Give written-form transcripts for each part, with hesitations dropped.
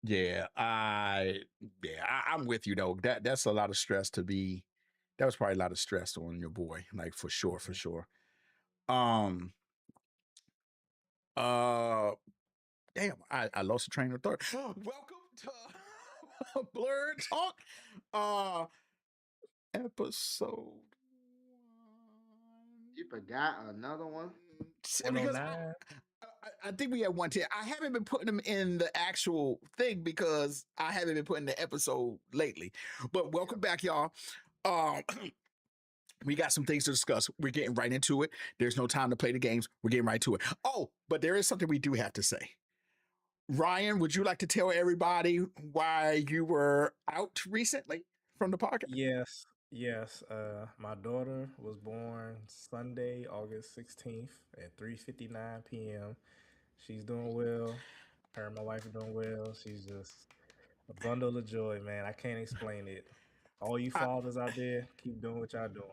Yeah, I'm with you though. That's a lot of stress to be. That was probably a lot of stress on your boy, like for sure, for Mhm. sure. Um, uh, damn, I lost the train of thought. Welcome to Blerd Talk, uh, episode You forgot another one? because 109. I think we had 110. I haven't been putting them in the actual thing because I haven't been putting the episode lately. But welcome back, y'all. Um, we got some things to discuss. We're getting right into it. There's no time to play the games. We're getting right to it. Oh, but there is something we do have to say. Ryan, would you like to tell everybody why you were out recently from the podcast? Yes, yes. My daughter was born Sunday, August 16th at 3:59 p.m. She's doing well. Her and my wife are doing well. She's just a bundle of joy, man. I can't explain it. All you I, fathers out there, keep doing what y'all doing.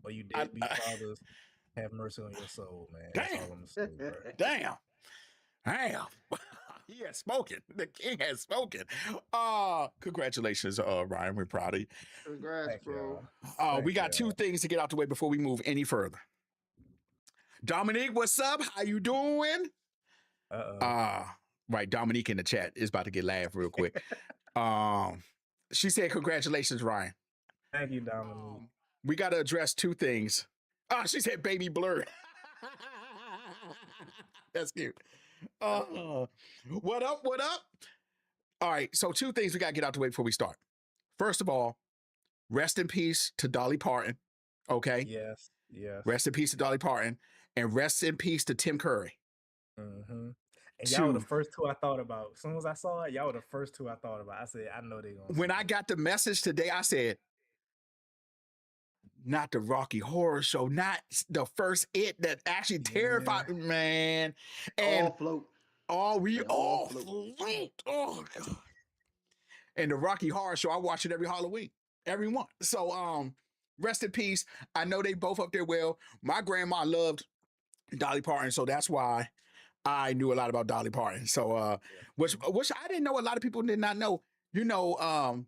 Or you deadbeat I fathers, have mercy on your soul, man. That's damn, all I'm gonna say, bro. damn. Damn. He has spoken. The king has spoken. Congratulations, Ryan. We're proud of you. Congrats, Thank bro. y'all. We Thank got two y'all. things to get out the way before we move any further. Dominique, what's up? How you doing? Uh-oh. Uh, right, Dominique in the chat is about to get laughed real quick. Um, she said, congratulations, Ryan. Thank you, Dominique. We got to address two things. She said baby blur. That's cute. What up? What up? All right, so two things we got to get out the way before we start. First of all, rest in peace to Dolly Parton. Okay. Yes, yes. Rest in peace to Dolly Parton. And rest in peace to Tim Curry. Mm-hmm. And y'all were the Two. first two I thought about. As soon as I saw it, y'all were the first two I thought about. I said, I know they're gonna say When I that. got the message today, I said, not the Rocky Horror Show, not the first It that actually terrified me, man. And All float. we They all all float. float. Oh God. And the Rocky Horror Show, I watch it every Halloween, every one. So rest in peace. I know they both up there well. My grandma loved Dolly Parton, so that's why I knew a lot about Dolly Parton. So which I didn't know, a lot of people did not know. You know,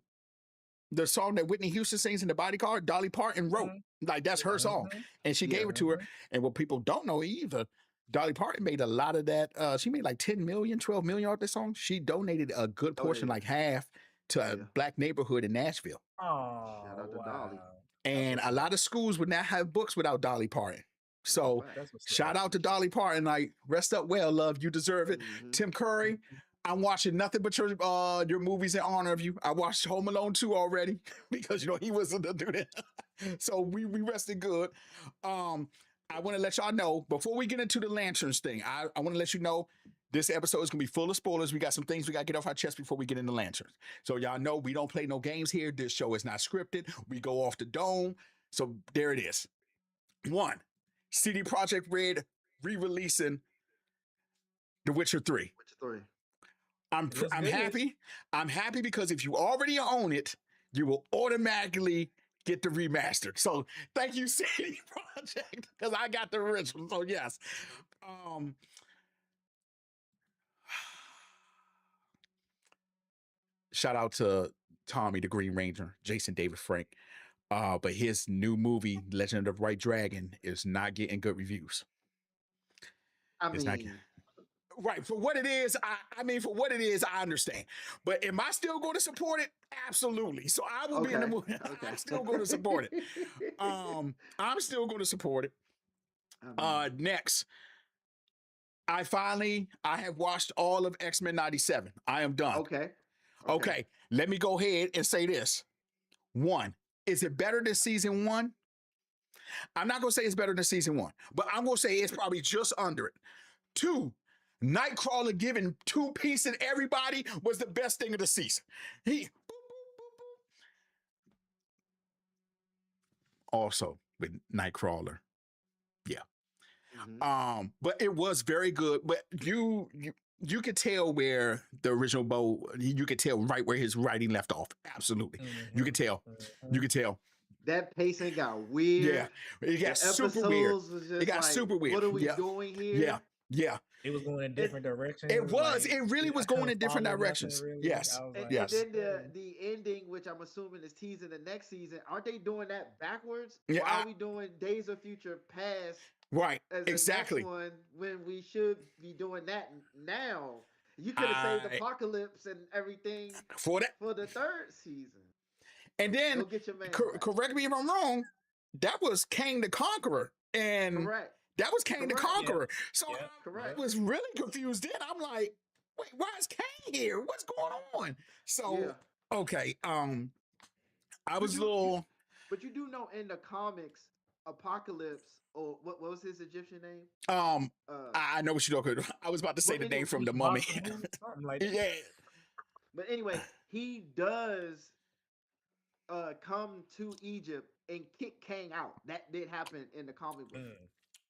the song that Whitney Houston sings in the bodyguard, Dolly Parton wrote. Like that's her song. Mm-hmm. And she Yeah. gave it to her. And what people don't know either, Dolly Parton made a lot of that. She made like 10 million, 12 million off this song. She donated a good portion, like half, to a black neighborhood in Nashville. Oh, Shout out to wow. Dolly. And a lot of schools would not have books without Dolly Parton. So That's what's shout up. out to Dolly Parton. Like, rest up well, love. You deserve it. Mhm. Tim Curry, I'm watching nothing but your movies in honor of you. I watched Home Alone 2 already because you know he was the dude. So we rested good. I want to let y'all know before we get into the lanterns thing. I want to let you know this episode is gonna be full of spoilers. We got some things we gotta get off our chest before we get into lanterns. So y'all know we don't play no games here. This show is not scripted. We go off the dome. So there it is. One, CD Projekt Red re-releasing The Witcher 3. Which three? I'm It looks good. happy. I'm happy because if you already own it, you will automatically get the remastered. So thank you, CD Projekt, because I got the original. So yes. Shout out to Tommy the Green Ranger, Jason David Frank. But his new movie, Legend of the White Dragon, is not getting good reviews. I It's not mean, right, for what it is. I mean, for what it is, I understand. But am I still going to support it? Absolutely. So I will be in the movie. Okay. I'm still going to support it. I'm still going to support it. Next, I have watched all of X-Men 97. I am done. Okay. Let me go ahead and say this. One, is it better than season one? I'm not going to say it's better than season one, but I'm going to say it's probably just under it. Two, Nightcrawler giving two pieces to everybody was the best thing of the season. He also with Nightcrawler. Yeah. But it was very good. But you could tell where the original Bo, you could tell right where his writing left off. Absolutely. You could tell. You could tell. That pacing got weird. Yeah. It got super weird. It got super weird. What are we doing here? Yeah. Yeah, It was going in And different directions. it was. Like It really was I going couldn't in different follow nothing directions. really. Yes, I was like, and yes. then the ending, which I'm assuming is teasing the next season, aren't they doing that backwards? Yeah, Why are we doing Days of Future Past right. as the next Exactly. one when we should be doing that now? You could have saved I Apocalypse and everything for that. for the third season. And then Go get your man back. correct me if I'm wrong. That was Kang the Conqueror, and Correct. that was Kang the Correct. Conqueror. So Yep. I Correct. was really confused. Then I'm like, wait, why is Kang here? What's going on? So Yeah. okay, I But was a you, little. but you do know in the comics, Apocalypse, or what was his Egyptian name? Uh, I know what you're talking about. I was about to say well, the anyway, name from the Mummy. Something like that. Yeah, but anyway, he does come to Egypt and kick Kang out. That did happen in the comic book.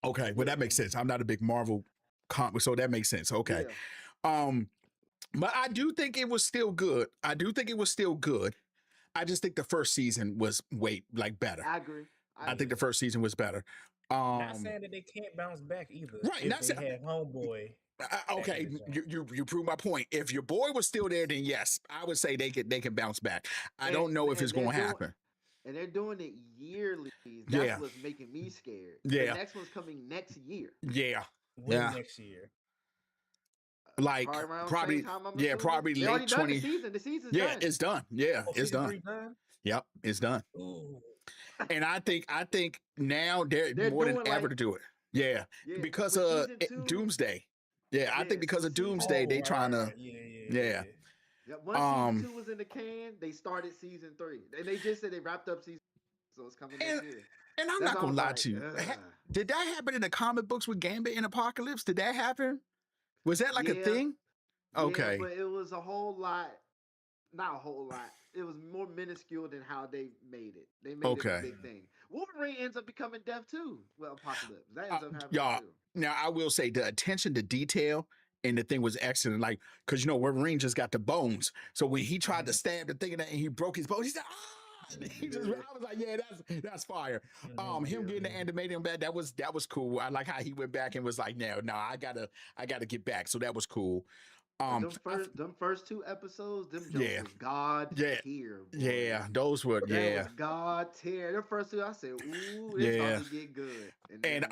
okay, well that makes sense. I'm not a big Marvel comic, so that makes sense. Okay, Yeah. but I do think it was still good. I do think it was still good. I just think the first season was better. I agree. I think the first season was better. Not saying that they can't bounce back either. Right, If not they saying- had Homeboy. Okay, back in the you prove my point. If your boy was still there, then yes, I would say they can bounce back. I don't know if it's they're going to doing- happen. And they're doing it yearly. That's Yeah. what's making me scared. Yeah. The next one's coming next year. Yeah, When Yeah. next year? like around the probably same time, I'm yeah, assuming. probably They already late done 20. the season. The season's Yeah, done. it's done. Yeah, Oh, it's season done. 3 done? Yep, it's done. Ooh. And I think now they're more than doing, ever like- to do it. Yeah, Yeah, because with of season 2, Doomsday. Yeah, I Yeah, think because so of season- Doomsday, they right, trying to. right. Yeah. Yeah, once Um, season 2 was in the can, they started season 3. And they just said they wrapped up season, so it's coming next year. And I'm That's not why I gonna was lie like, to you. ugh. Did that happen in the comic books with Gambit and Apocalypse? Did that happen? Was that like a Yeah. thing? Yeah, Okay. but it was a whole lot. Not a whole lot. It was more minuscule than how they made it. They made it Okay. a big thing. Wolverine ends up becoming deaf too. Well, Apocalypse. That ends up happening y'all, too. Now I will say the attention to detail and the thing was excellent. Like, cause Wolverine just got the bones. So when he tried to stab the thing in that and he broke his bones, he said, ah! And he just, Yeah. I was like, yeah, that's fire. Mhm. Him getting the animated on that was cool. I like how he went back and was like, no, I gotta get back. So that was cool. Them first 2 episodes, them jokes Yeah. was God Yeah. tier. Boy. Yeah, those were That was God tier. The first 2, I said, ooh, this Yeah. started to get good. and then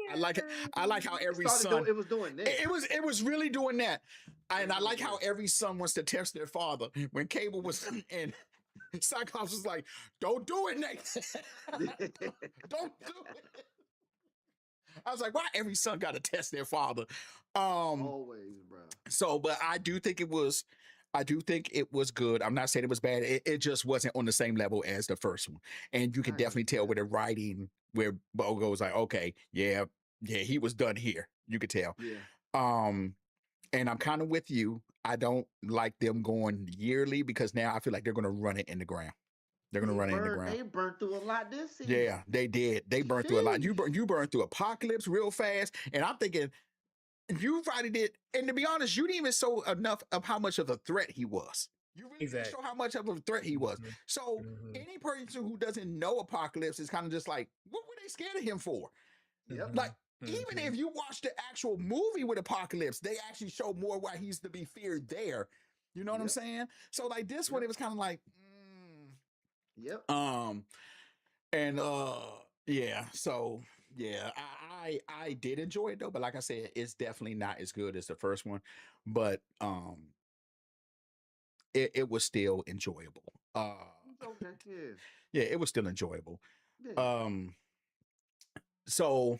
I like how every started son doing, it was doing this. it was really doing that. And I was like how doing- every son wants to test their father. When Cable was and Cyclops was like, don't do it, Nate. Don't do it. I was like, why every son got to test their father? Always, bro. So, but I do think it was good. I'm not saying it was bad. It just wasn't on the same level as the first one. And you can I definitely tell understand. with the writing where Bogo was like, okay, yeah, he was done here. You could tell. Yeah. And I'm kind of with you. I don't like them going yearly because now I feel like they're going to run it in the ground. They're going to run it in the ground. They burned through a lot this season. Yeah, they did. They burned through a lot. You burned through Apocalypse real fast. And I'm thinking, you probably did. And to be honest, you didn't even show enough of how much of a threat he was. You really didn't Exactly. show how much of a threat he was. Mhm. So Mhm. any person who doesn't know Apocalypse is kind of just like, what were they scared of him for? Yep. Like, Mhm. even if you watch the actual movie with Apocalypse, they actually show more why he's to be feared there. You know what I'm Yep. saying? So like this one, Yep. it was kind of like, Yep. and yeah. So yeah, I did enjoy it though, but like I said, it's definitely not as good as the first one, but it was still enjoyable. Okay. Yeah. Yeah, it was still enjoyable. Yeah. So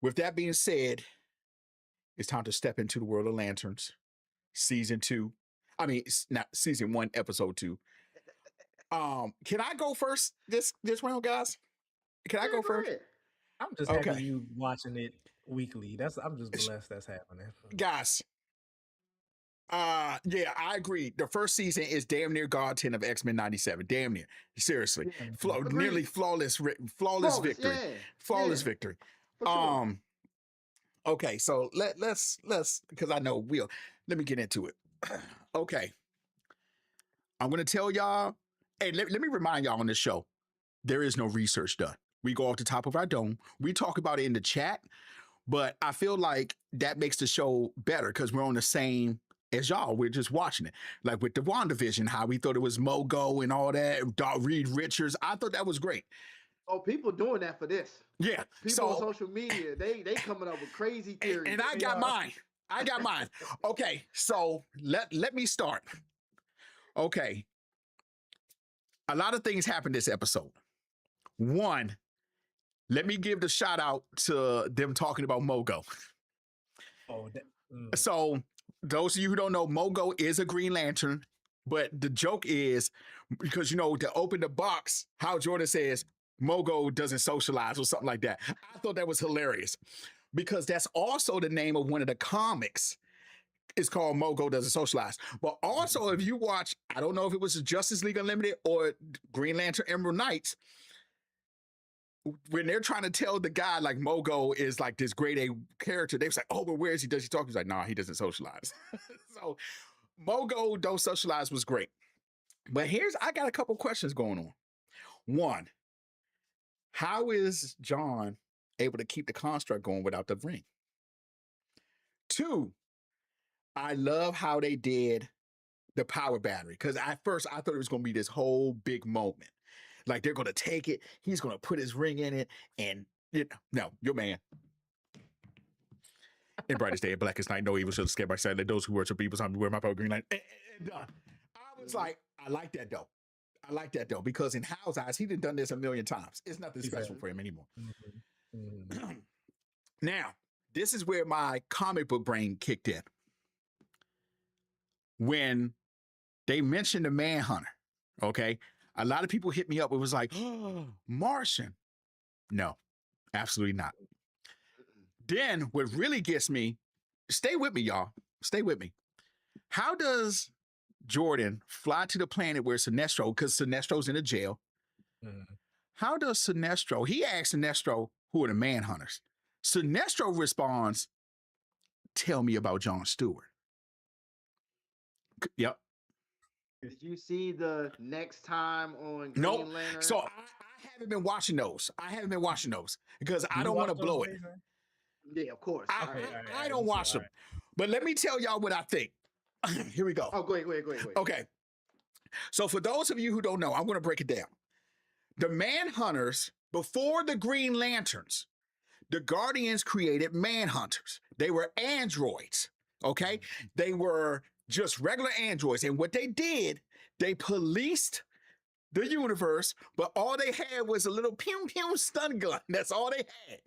with that being said, it's time to step into the world of lanterns, season 2. I mean, it's not season 1, episode 2. Can I go first this round, guys? Can I Yeah, go first? ahead. I'm just Okay. happy you watching it weekly. I'm just blessed that's happening. Guys, yeah, I agree. The first season is damn near God 10 of X-Men 97. Damn near. Seriously. Yeah. Agreed. Nearly flawless victory. Yeah. Flawless Yeah. victory. For sure. Okay, so let's because I know let me get into it. Okay. I'm gonna tell y'all, hey, let me remind y'all on this show, there is no research done. We go off the top of our dome, we talk about it in the chat, But I feel like that makes the show better because we're on the same as y'all. We're just watching it. Like with the WandaVision, how we thought it was Mogo and all that, Reed Richards. I thought that was great. Oh, people doing that for this. Yeah. People on So, social media, they coming up with crazy theories. and I got mine. I got mine. Okay, so let me start. Okay. A lot of things happened this episode. One, let me give the shout out to them talking about Mogo. Oh, So, those of you who don't know, Mogo is a Green Lantern, but the joke is because, you know, to open the box, how Jordan says Mogo doesn't socialize or something like that. I thought that was hilarious because that's also the name of one of the comics. It's called Mogo Doesn't Socialize. But also, if you watch, I don't know if it was Justice League Unlimited or Green Lantern Emerald Knights, when they're trying to tell the guy like Mogo is like this grade A character, they was like, oh, but where is he? Does he talk? He's like, nah, he doesn't socialize. So Mogo Don't Socialize was great. But I got a couple questions going on. One, how is John able to keep the construct going without the ring? Two, I love how they did the power battery because at first I thought it was going to be this whole big moment. Like they're going to take it, he's going to put his ring in it, and no, your man. In brightest day, blackest night, no evil shall escape my sight. Let those who worship evil time wear my power green light. And done. I was like, I like that though. I like that though because in Hal's eyes, he done this a million times. It's nothing special for him anymore. Now, this is where my comic book brain kicked in. When they mentioned the Manhunter, okay, a lot of people hit me up. It was like, oh, Martian. No, absolutely not. Then what really gets me, stay with me, y'all. Stay with me. How does Jordan fly to the planet where Sinestro, because Sinestro's in a jail. How does Sinestro, he asks Sinestro, who are the Manhunters? Sinestro responds, tell me about John Stewart. Yep. Did you see the next time on Green Nope. Lantern? So I haven't been watching those. Because I don't want to blow it. Yeah, of course. I don't watch them. But let me tell y'all what I think. Here we go. Oh, go ahead. Okay. So for those of you who don't know, I'm going to break it down. The Manhunters, before the Green Lanterns, the Guardians created Manhunters. They were androids, okay? They were just regular androids. And what they did, they policed the universe, but all they had was a little pew-pew stun gun. That's all they had.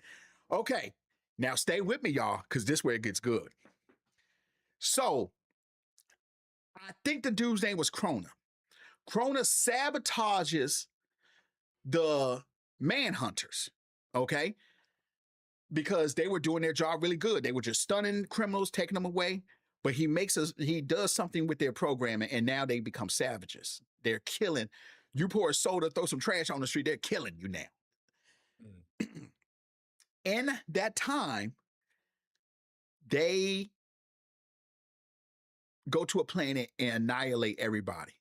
Okay, now stay with me, y'all, because this is where it gets good. So, I think the dude's name was Krona. Krona sabotages the Manhunters, okay? Because they were doing their job really good. They were just stunning criminals, taking them away. But he does something with their programming, and now they become savages. They're killing. You pour a soda, throw some trash on the street, they're killing you now. In that time, they go to a planet and annihilate everybody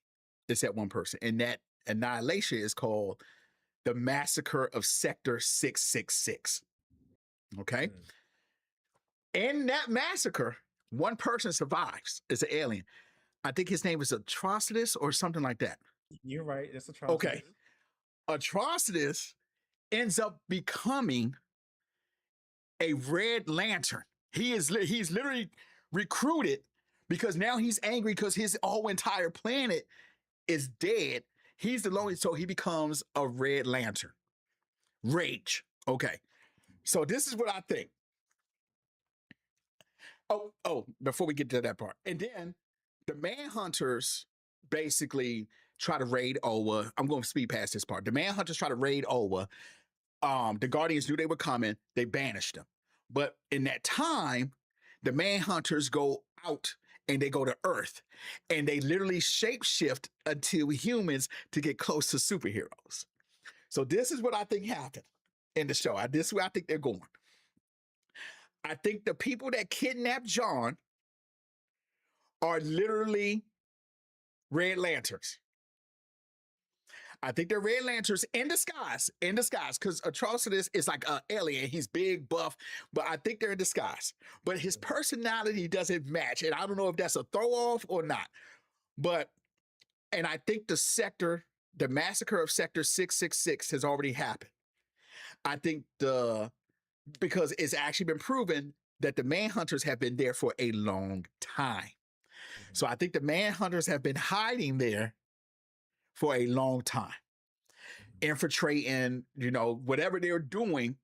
except one person. And that annihilation is called the Massacre of Sector 666. Okay? In that massacre, one person survives. It's an alien. I think his name is Atrocitus or something like that. You're right. It's Atrocitus. Okay. Atrocitus ends up becoming a Red Lantern. He's literally recruited because now he's angry because his whole entire planet is dead. He's the lonely, so he becomes a Red Lantern. Rage. Okay. So this is what I think. Oh, before we get to that part. And then the Manhunters basically try to raid Oa. I'm going to speed past this part. The Manhunters try to raid Oa. The Guardians knew they were coming. They banished them. But in that time, the Manhunters go out and they go to Earth. And they literally shapeshift until humans to get close to superheroes. So this is what I think happened in the show. This is where I think they're going. I think the people that kidnapped John are literally Red Lanterns. I think they're Red Lanterns in disguise, because Atrocitus is like an alien. He's big, buff, but I think they're in disguise. But his personality doesn't match, and I don't know if that's a throw off or not. But and I think the massacre of Sector 666 has already happened. I think because it's actually been proven that the Manhunters have been there for a long time. So I think the Manhunters have been hiding there for a long time, infiltrating, whatever they're doing,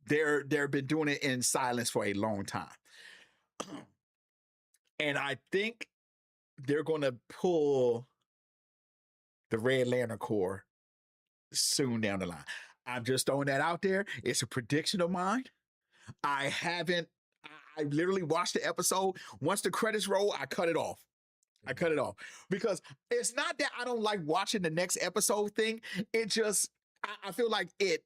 they've been doing it in silence for a long time. And I think they're going to pull the Red Lantern Corps soon down the line. I'm just throwing that out there. It's a prediction of mine. I literally watched the episode. Once the credits roll, I cut it off. Because it's not that I don't like watching the next episode thing. It just, I feel like it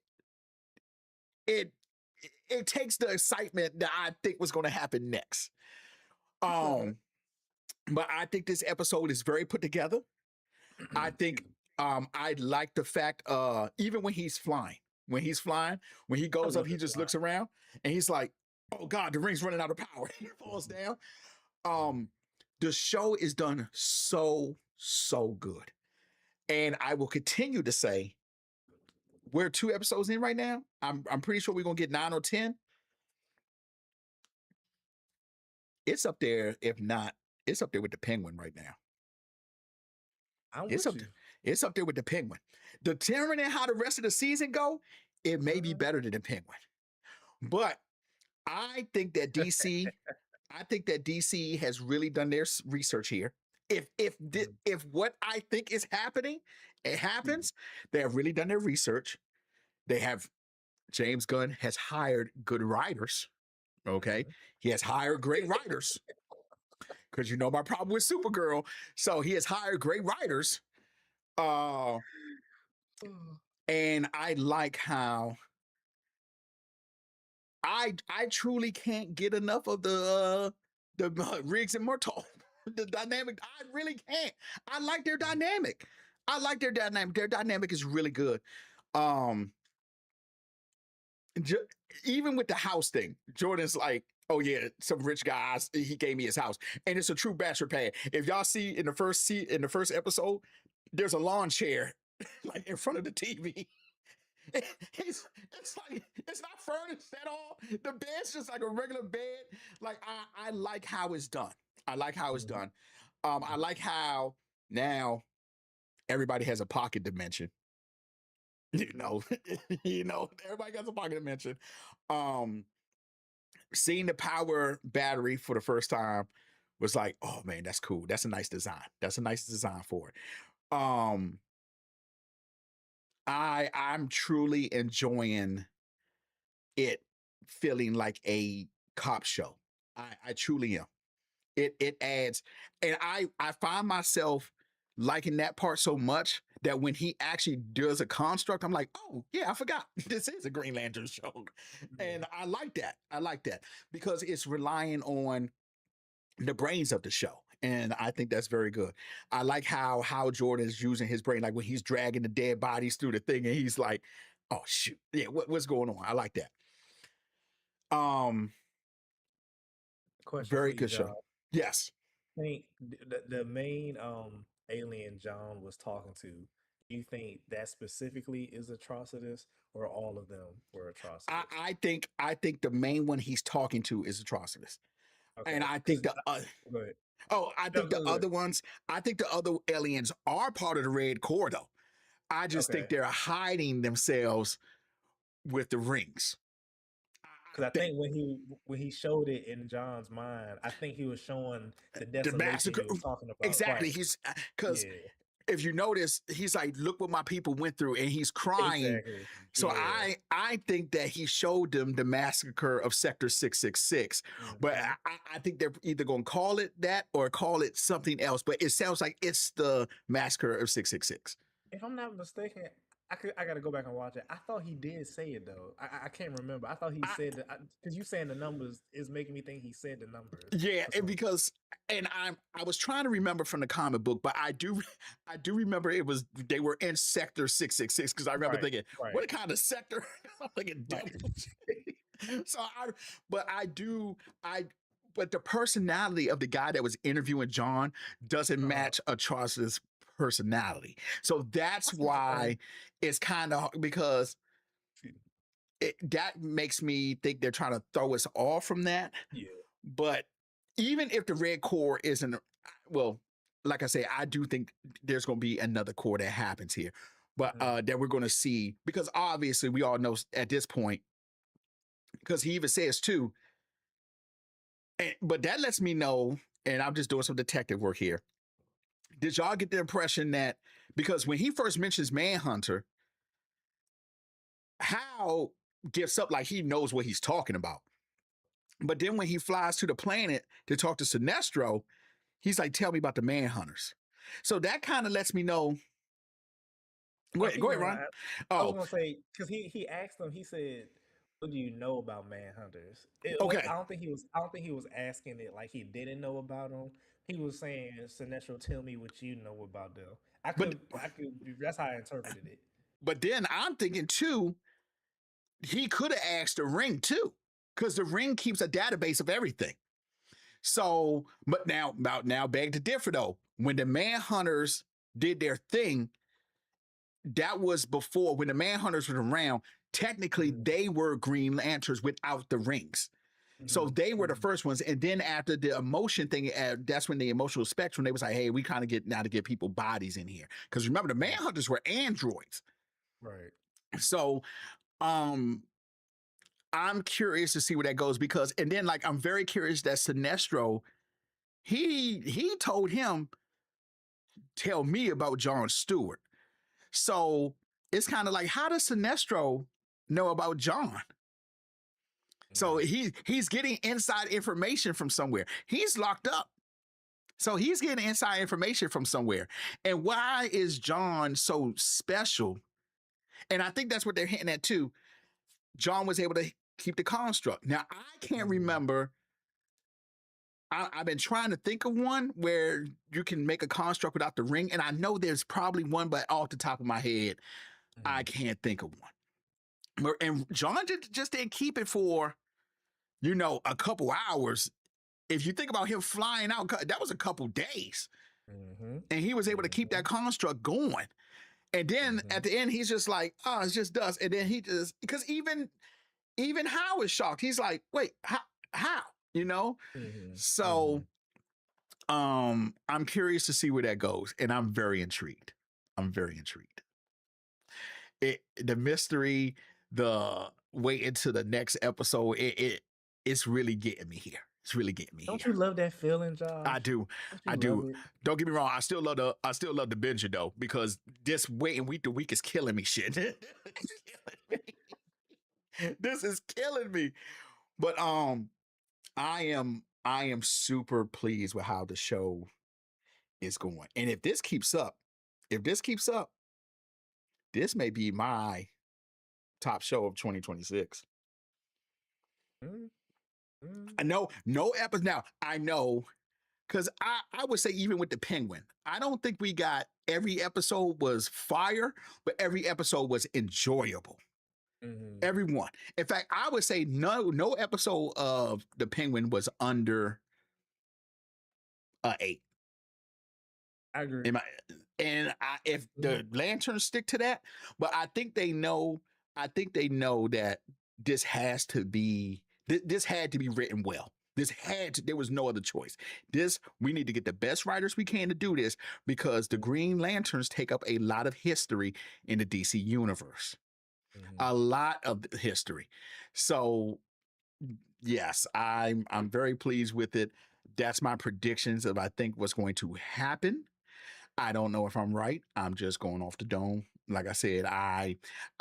takes the excitement that I think was going to happen next. But I think this episode is very put together. I think I like the fact even when he's flying, when he goes up, he just looks around and he's like, oh God, the ring's running out of power. He falls down. The show is done so good. And I will continue to say, we're 2 episodes in right now. I'm pretty sure we're gonna get 9 or 10. It's up there, if not, it's up there with the Penguin right now. It's up there with the Penguin. Determining how the rest of the season go, it may be better than the Penguin. But I think that DC has really done their research here. If what I think is happening, it happens, they have really done their research. James Gunn has hired good writers. Okay. He has hired great writers. Because my problem with Supergirl. So he has hired great writers. And I like how I truly can't get enough of the Riggs and Murtaugh. The dynamic, I really can't. I like their dynamic. Their dynamic is really good. Even with the house thing, Jordan's like, oh yeah, some rich guys, he gave me his house. And it's a true bachelor pad. If y'all see in the first episode, there's a lawn chair like in front of the TV. It's not furnished at all. The bed's just like a regular bed. Like I like how it's done. I like how it's done. I like how now everybody has a pocket dimension. Everybody has a pocket dimension. Seeing the power battery for the first time was like, oh man, that's cool. That's a nice design. For it. I'm truly enjoying it feeling like a cop show. I truly am. It adds, and I find myself liking that part so much that when he actually does a construct, I'm like, oh yeah, I forgot this is a Green Lantern show. And I like that because it's relying on the brains of the show. And I think that's very good. I like how Jordan is using his brain, like when he's dragging the dead bodies through the thing and he's like, oh shoot, yeah, what's going on? I like that. Question very for you, good show. John. Yes. I think the main alien John was talking to, do you think that specifically is Atrocitus or all of them were Atrocitus? I think the main one he's talking to is Atrocitus. Okay. And I think go ahead. I think other ones, I think the other aliens are part of the Red Corps though. I just think they're hiding themselves with the rings. Because I think when he showed it in John's mind, I think he was showing the desolation he was talking about. Exactly. He's because if you notice, he's like, look what my people went through, and he's crying. Exactly. So I think that he showed them the massacre of Sector 666. But I think they're either going to call it that or call it something else. But it sounds like it's the massacre of 666. If I'm not mistaken, I gotta go back and watch it. I thought he did say it though. I can't remember. I thought he I, said that because you saying the numbers is making me think he said the numbers. yeah, For some because I was trying to remember from the comic book, but I do remember it was they were in Sector 666 because I remember right, thinking, right, what kind of sector? I'm thinking right. devil. So I but the personality of the guy that was interviewing John doesn't Uh-huh. match Charles's personality. So that's I see what you're saying. why it's kind of because that makes me think they're trying to throw us off from that. Yeah. But even if the red core isn't, well, like I say, I do think there's going to be another core that happens here, but that we're going to see because obviously we all know at this point, because he even says too, but that lets me know, and I'm just doing some detective work here. Did y'all get the impression that because when he first mentions Manhunter, Hal gives up like he knows what he's talking about. But then when he flies to the planet to talk to Sinestro, he's like, tell me about the Manhunters. So that kind of lets me know. Go ahead, Ron. I was Oh, gonna say because he asked him. He said, "What do you know about manhunters?" okay. I don't think he was asking it like he didn't know about them. He was saying, "Sinestro, tell me what you know about them." But I could. That's how I interpreted it. but then I'm thinking too, he could have asked the ring too, because the ring keeps a database of everything. So, but now beg to differ though. When the Manhunters did their thing, that was before when the Manhunters were around. Technically, they were Green Lanterns without the rings. So they were the first ones, and then after the emotion thing, that's when the emotional spectrum. They was like, "Hey, we kind of get now to get people bodies in here." Because remember, the Manhunters were androids. Right. So, I'm curious to see where that goes because, and then like I'm very curious that Sinestro, he told him, "Tell me about John Stewart." So it's kind of like, how does Sinestro know about John? So he's getting inside information from somewhere. He's locked up. So he's getting inside information from somewhere. And why is John so special? And I think that's what they're hitting at too. John was able to keep the construct. Now I can't remember. I've been trying to think of one where you can make a construct without the ring, and I know there's probably one, but off the top of my head, I can't think of one. And John just didn't keep it for a couple hours. If you think about him flying out, that was a couple days. And he was able to keep that construct going. And then at the end, he's just like, oh, it's just dust. And then he just, because even Hal is shocked. He's like, wait, how? So I'm curious to see where that goes. And I'm very intrigued. The mystery, the wait until the next episode, it's really getting me here. It's really getting me Don't here. you love that feeling, Josh? I do. I do. Don't get me wrong. I still love the binge though, because this waiting week to week is killing me. Shit. This is killing me. But I am super pleased with how the show is going. And if this keeps up, this may be my top show of 2026. I know no episode now. I know because I would say even with the Penguin, I don't think we got every episode was fire, but every episode was enjoyable. Everyone. In fact, I would say no episode of the Penguin was under 8. I agree. If the Lanterns stick to that, but I think they know. That this has to be. This had to be written well. There was no other choice. We need to get the best writers we can to do this because the Green Lanterns take up a lot of history in the DC universe. A lot of history. So yes, I'm very pleased with it. That's my predictions of I think what's going to happen. I don't know if I'm right. I'm just going off the dome. Like I said, I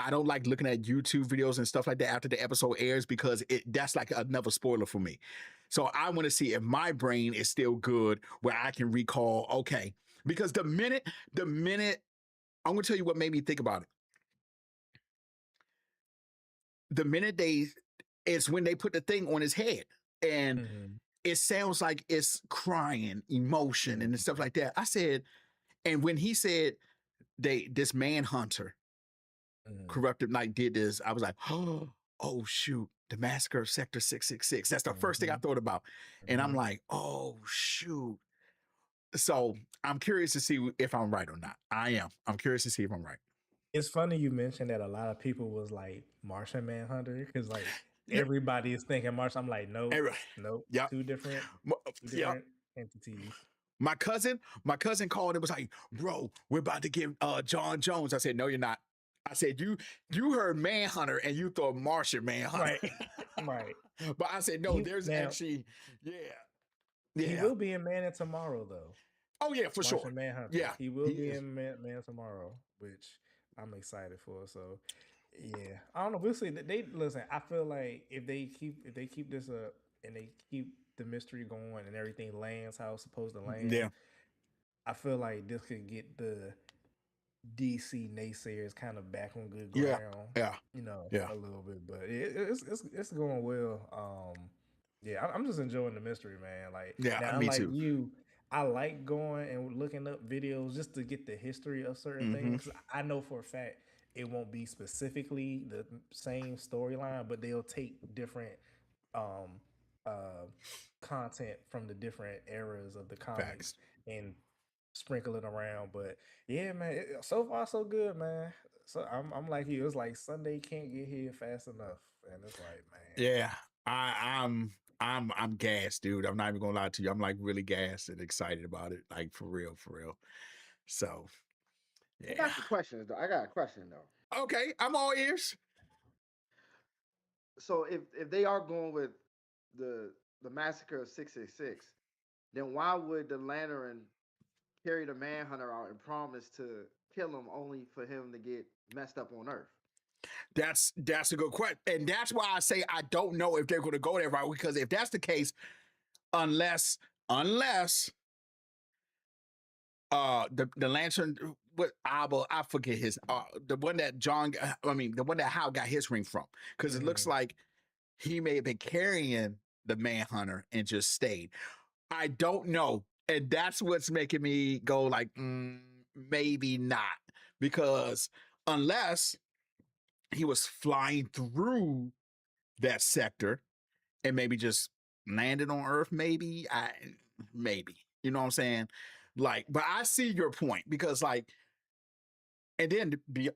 don't like looking at YouTube videos and stuff like that after the episode airs because that's like another spoiler for me. So I want to see if my brain is still good where I can recall, okay, because the minute I'm going to tell you what made me think about it. the minute it's when they put the thing on his head, and Mm-hmm. it sounds like it's crying, emotion, and stuff like that. I said, and when he said this manhunter Mm-hmm. Corrupted Knight did this, I was like, oh shoot, the massacre of Sector 666. That's the first thing I thought about. And I'm like, oh shoot. So I'm curious to see if I'm right or not. I am. I'm curious to see if I'm right. It's funny you mentioned that a lot of people was like Martian Manhunter because like Yeah. everybody is thinking Martian. I'm like, nope, Everybody. nope, Yep. two different Yep. entities. My cousin called and was like, bro, we're about to get John Jones. I said, no, you're not. I said, you heard Manhunter and you thought Martian Manhunter. Right. Right. But I said, no, there's actually, yeah. He will be in Man of Tomorrow though. Oh yeah, for Martian sure. Manhunter. Yeah, he will be in Man of Tomorrow, which I'm excited for. So yeah, I don't know. We'll see. They listen. I feel like if they keep this up and they keep the mystery going and everything lands how it's supposed to land, yeah, I feel like this could get the DC naysayers kind of back on good yeah, ground. yeah, You know, yeah. a little bit, but it's going well. Yeah, I'm just enjoying the mystery, man. Like, Yeah, now, me unlike too. you, I like going and looking up videos just to get the history of certain things. I know for a fact it won't be specifically the same storyline, but they'll take different content from the different eras of the comics and sprinkle it around. But yeah, man, so far so good, man. So I'm like you. It's like Sunday can't get here fast enough, and it's like, man. Yeah, I'm gassed, dude. I'm not even gonna lie to you. I'm like really gassed and excited about it, like for real, for real. So yeah. I got some questions though. I got a question though. Okay, I'm all ears. So if they are going with the massacre of 666, then why would the Lantern carry the Manhunter out and promise to kill him only for him to get messed up on Earth? That's a good question, and that's why I say I don't know if they're going to go that route, because if that's the case, unless the Lantern, what I forget his the one that the one that Hal got his ring from, because it looks like he may have been carrying the Manhunter and just stayed. I don't know, and that's what's making me go like maybe not, because unless he was flying through that sector and maybe just landed on Earth, maybe you know what I'm saying, like. But I see your point, because like, and then to be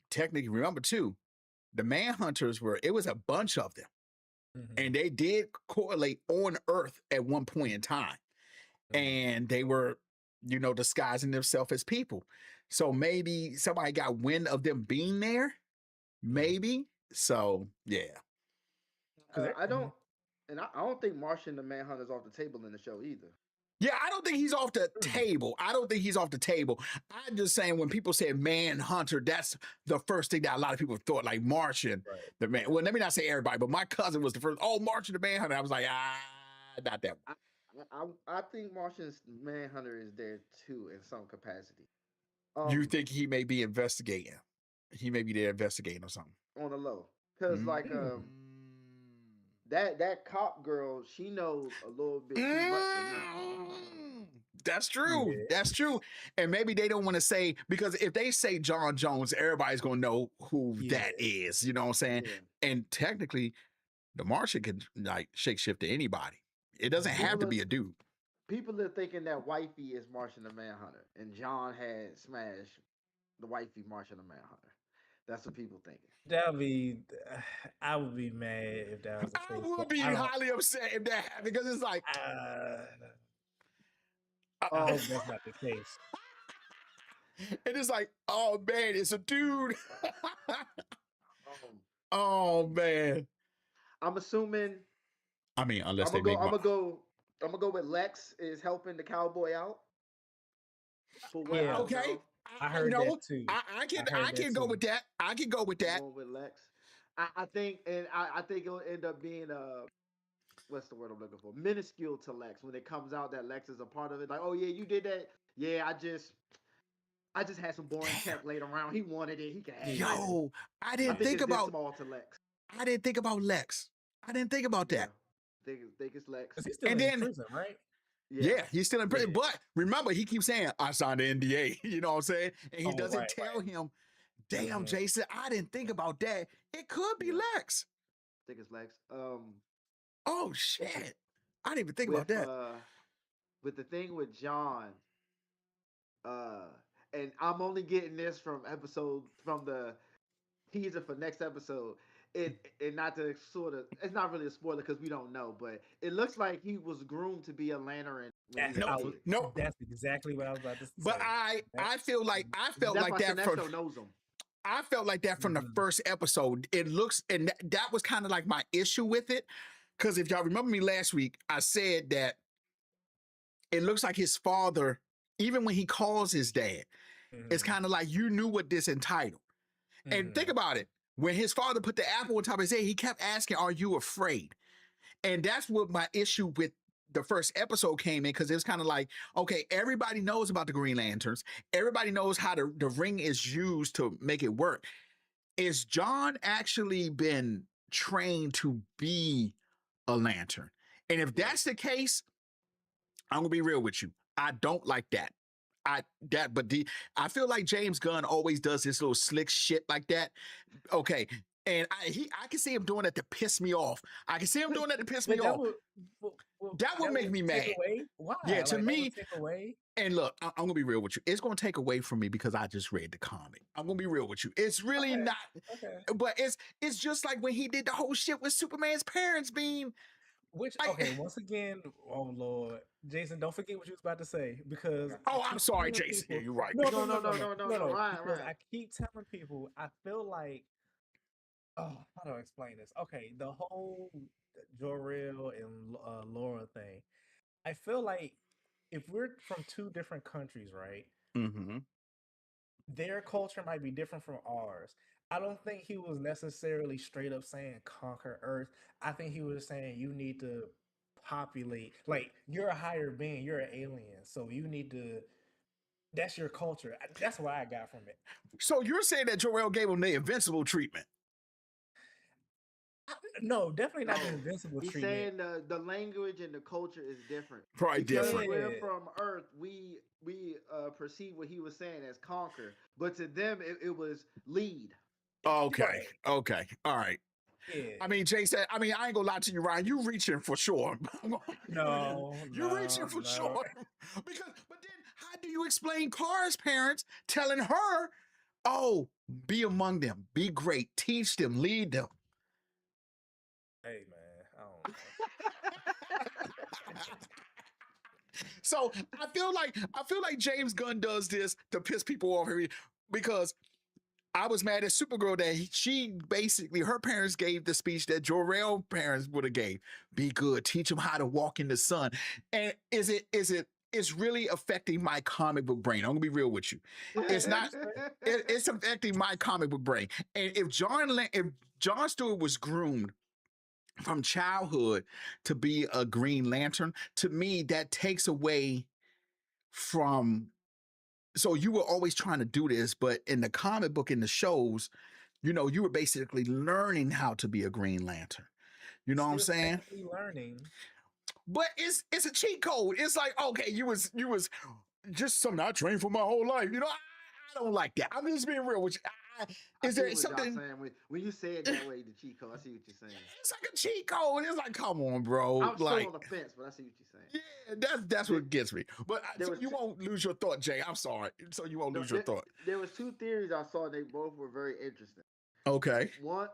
technically, remember too, the Manhunters it was a bunch of them, and they did correlate on Earth at one point in time, and they were, disguising themselves as people. So maybe somebody got wind of them being there, maybe. So yeah. I don't, and I don't think Martian the Manhunter's off the table in the show either. Yeah, I don't think he's off the table. I don't think he's off the table. I'm just saying, when people say Manhunter, that's the first thing that a lot of people thought, like Martian, the man. Well, let me not say everybody, but my cousin was the first. Oh, Martian the Manhunter. I was like, not that one. I think Martian's Manhunter is there too in some capacity. You think he may be investigating? He may be there investigating or something on the low, because like that cop girl, she knows a little bit too much for me. That's true. Yeah. That's true. And maybe they don't want to say, because if they say John Jones, everybody's going to know who that is. You know what I'm saying? Yeah. And technically, the Martian can like shapeshift to anybody. It doesn't have to be a dude. People are thinking that wifey is Martian the Manhunter, and John had smashed the wifey Martian the Manhunter. That's what people thinking. That would be, I would be mad if that was the case. I would be highly upset if that happened, because it's like, I hope that's not the case. And it's like, oh man, it's a dude. Oh man. I'm assuming. I mean, unless I'm gonna go with Lex is helping the cowboy out. Yeah. Okay. I heard that too. I can go with that. I can go with that. Going with Lex. I think it'll end up being what's the word I'm looking for? Minuscule to Lex when it comes out that Lex is a part of it. Like, oh yeah, you did that. Yeah, I just had some boring tech laid around. He wanted it. He can have it. Yo, I didn't think about small to Lex. I didn't think about Lex. I didn't think about that. Think it's Lex. Because he's still And in then- prison, right? Yeah, he's still in prison. Yeah. But remember, he keeps saying, I signed the NDA. You know what I'm saying? And he Oh, doesn't right, tell right. him, damn, Mhm. Jason, I didn't think about that. It could be Yeah. Lex. Think it's Lex. Oh, shit. I didn't even think with about that. with the thing with John, and I'm only getting this from the teaser for next episode. And not to sort of, it's not really a spoiler because we don't know, but it looks like he was groomed to be a Lantern when he was a kid. Nope. That's exactly what I was about to say. But I felt like That's why that Sinestro from knows him. I felt like that from the first episode. It looks, and that was kind of like my issue with it. Because if y'all remember me last week, I said that it looks like his father, even when he calls his dad, it's kind of like you knew what this entitled. And think about it. When his father put the apple on top of his head, he kept asking, are you afraid? And that's what my issue with the first episode came in, because it was kind of like, okay, everybody knows about the Green Lanterns. Everybody knows how the ring is used to make it work. Is John actually been trained to be a lantern? And if that's the case, I'm gonna be real with you. I don't like that. I feel like James Gunn always does this little slick shit like that. Okay. And I can see him doing that to piss me off. I can see him doing that to piss me off. That would make me mad. Why? Yeah, to me, take away. And look, I'm gonna be real with you. It's gonna take away from me because I just read the comic. I'm gonna be real with you. It's really not. Okay. But it's just like when he did the whole shit with Superman's parents being. Which, okay, once again, oh Lord, Jason, don't forget what you was about to say, because I'm sorry, Jason. People, You're right. No, Ryan. Ryan. I keep telling people, I feel like, how do I explain this? Okay, the whole Jor-El and Laura thing. I feel like if we're from two different countries, right? Mm-hmm. Their culture might be different from ours. I don't think he was necessarily straight up saying conquer Earth. I think he was saying you need to populate. Like, you're a higher being, you're an alien, so you need to. That's your culture. That's what I got from it. So you're saying that Jor-El gave him the invincible treatment? No, definitely not the invincible He's treatment. saying the language and the culture is different. Probably Because different. we're from Earth, we perceive what he was saying as conquer, but to them it was lead. Okay. Right. Okay. All right. Yeah. I mean, Jason, I ain't gonna lie to you, Ryan. You reaching for sure. You're reaching for sure. But then how do you explain Kara's parents telling her, oh, be among them, be great, teach them, lead them? Hey man, I don't know. So I feel like James Gunn does this to piss people off here, because I was mad at Supergirl that she basically, her parents gave the speech that Jor-El parents would have gave. Be good, teach them how to walk in the sun. And it's really affecting my comic book brain. I'm gonna be real with you. It's not. It's affecting my comic book brain. And if John Stewart was groomed from childhood to be a Green Lantern, to me that takes away from. So you were always trying to do this, but in the comic book, in the shows, you were basically learning how to be a Green Lantern. You know what I'm saying? Learning. But it's a cheat code. It's like, okay, you was just something I trained for my whole life. I don't like that. I'm just being real with you. Is there something? When you say it that way, the cheat code, I see what you're saying. It's like a cheat code. It's like, come on, bro. I'm still on the fence, but I see what you're saying. Yeah, that's what gets me. But so you won't lose your thought, Jay. I'm sorry. So you won't lose your thought. There was two theories I saw. They both were very interesting. Okay. One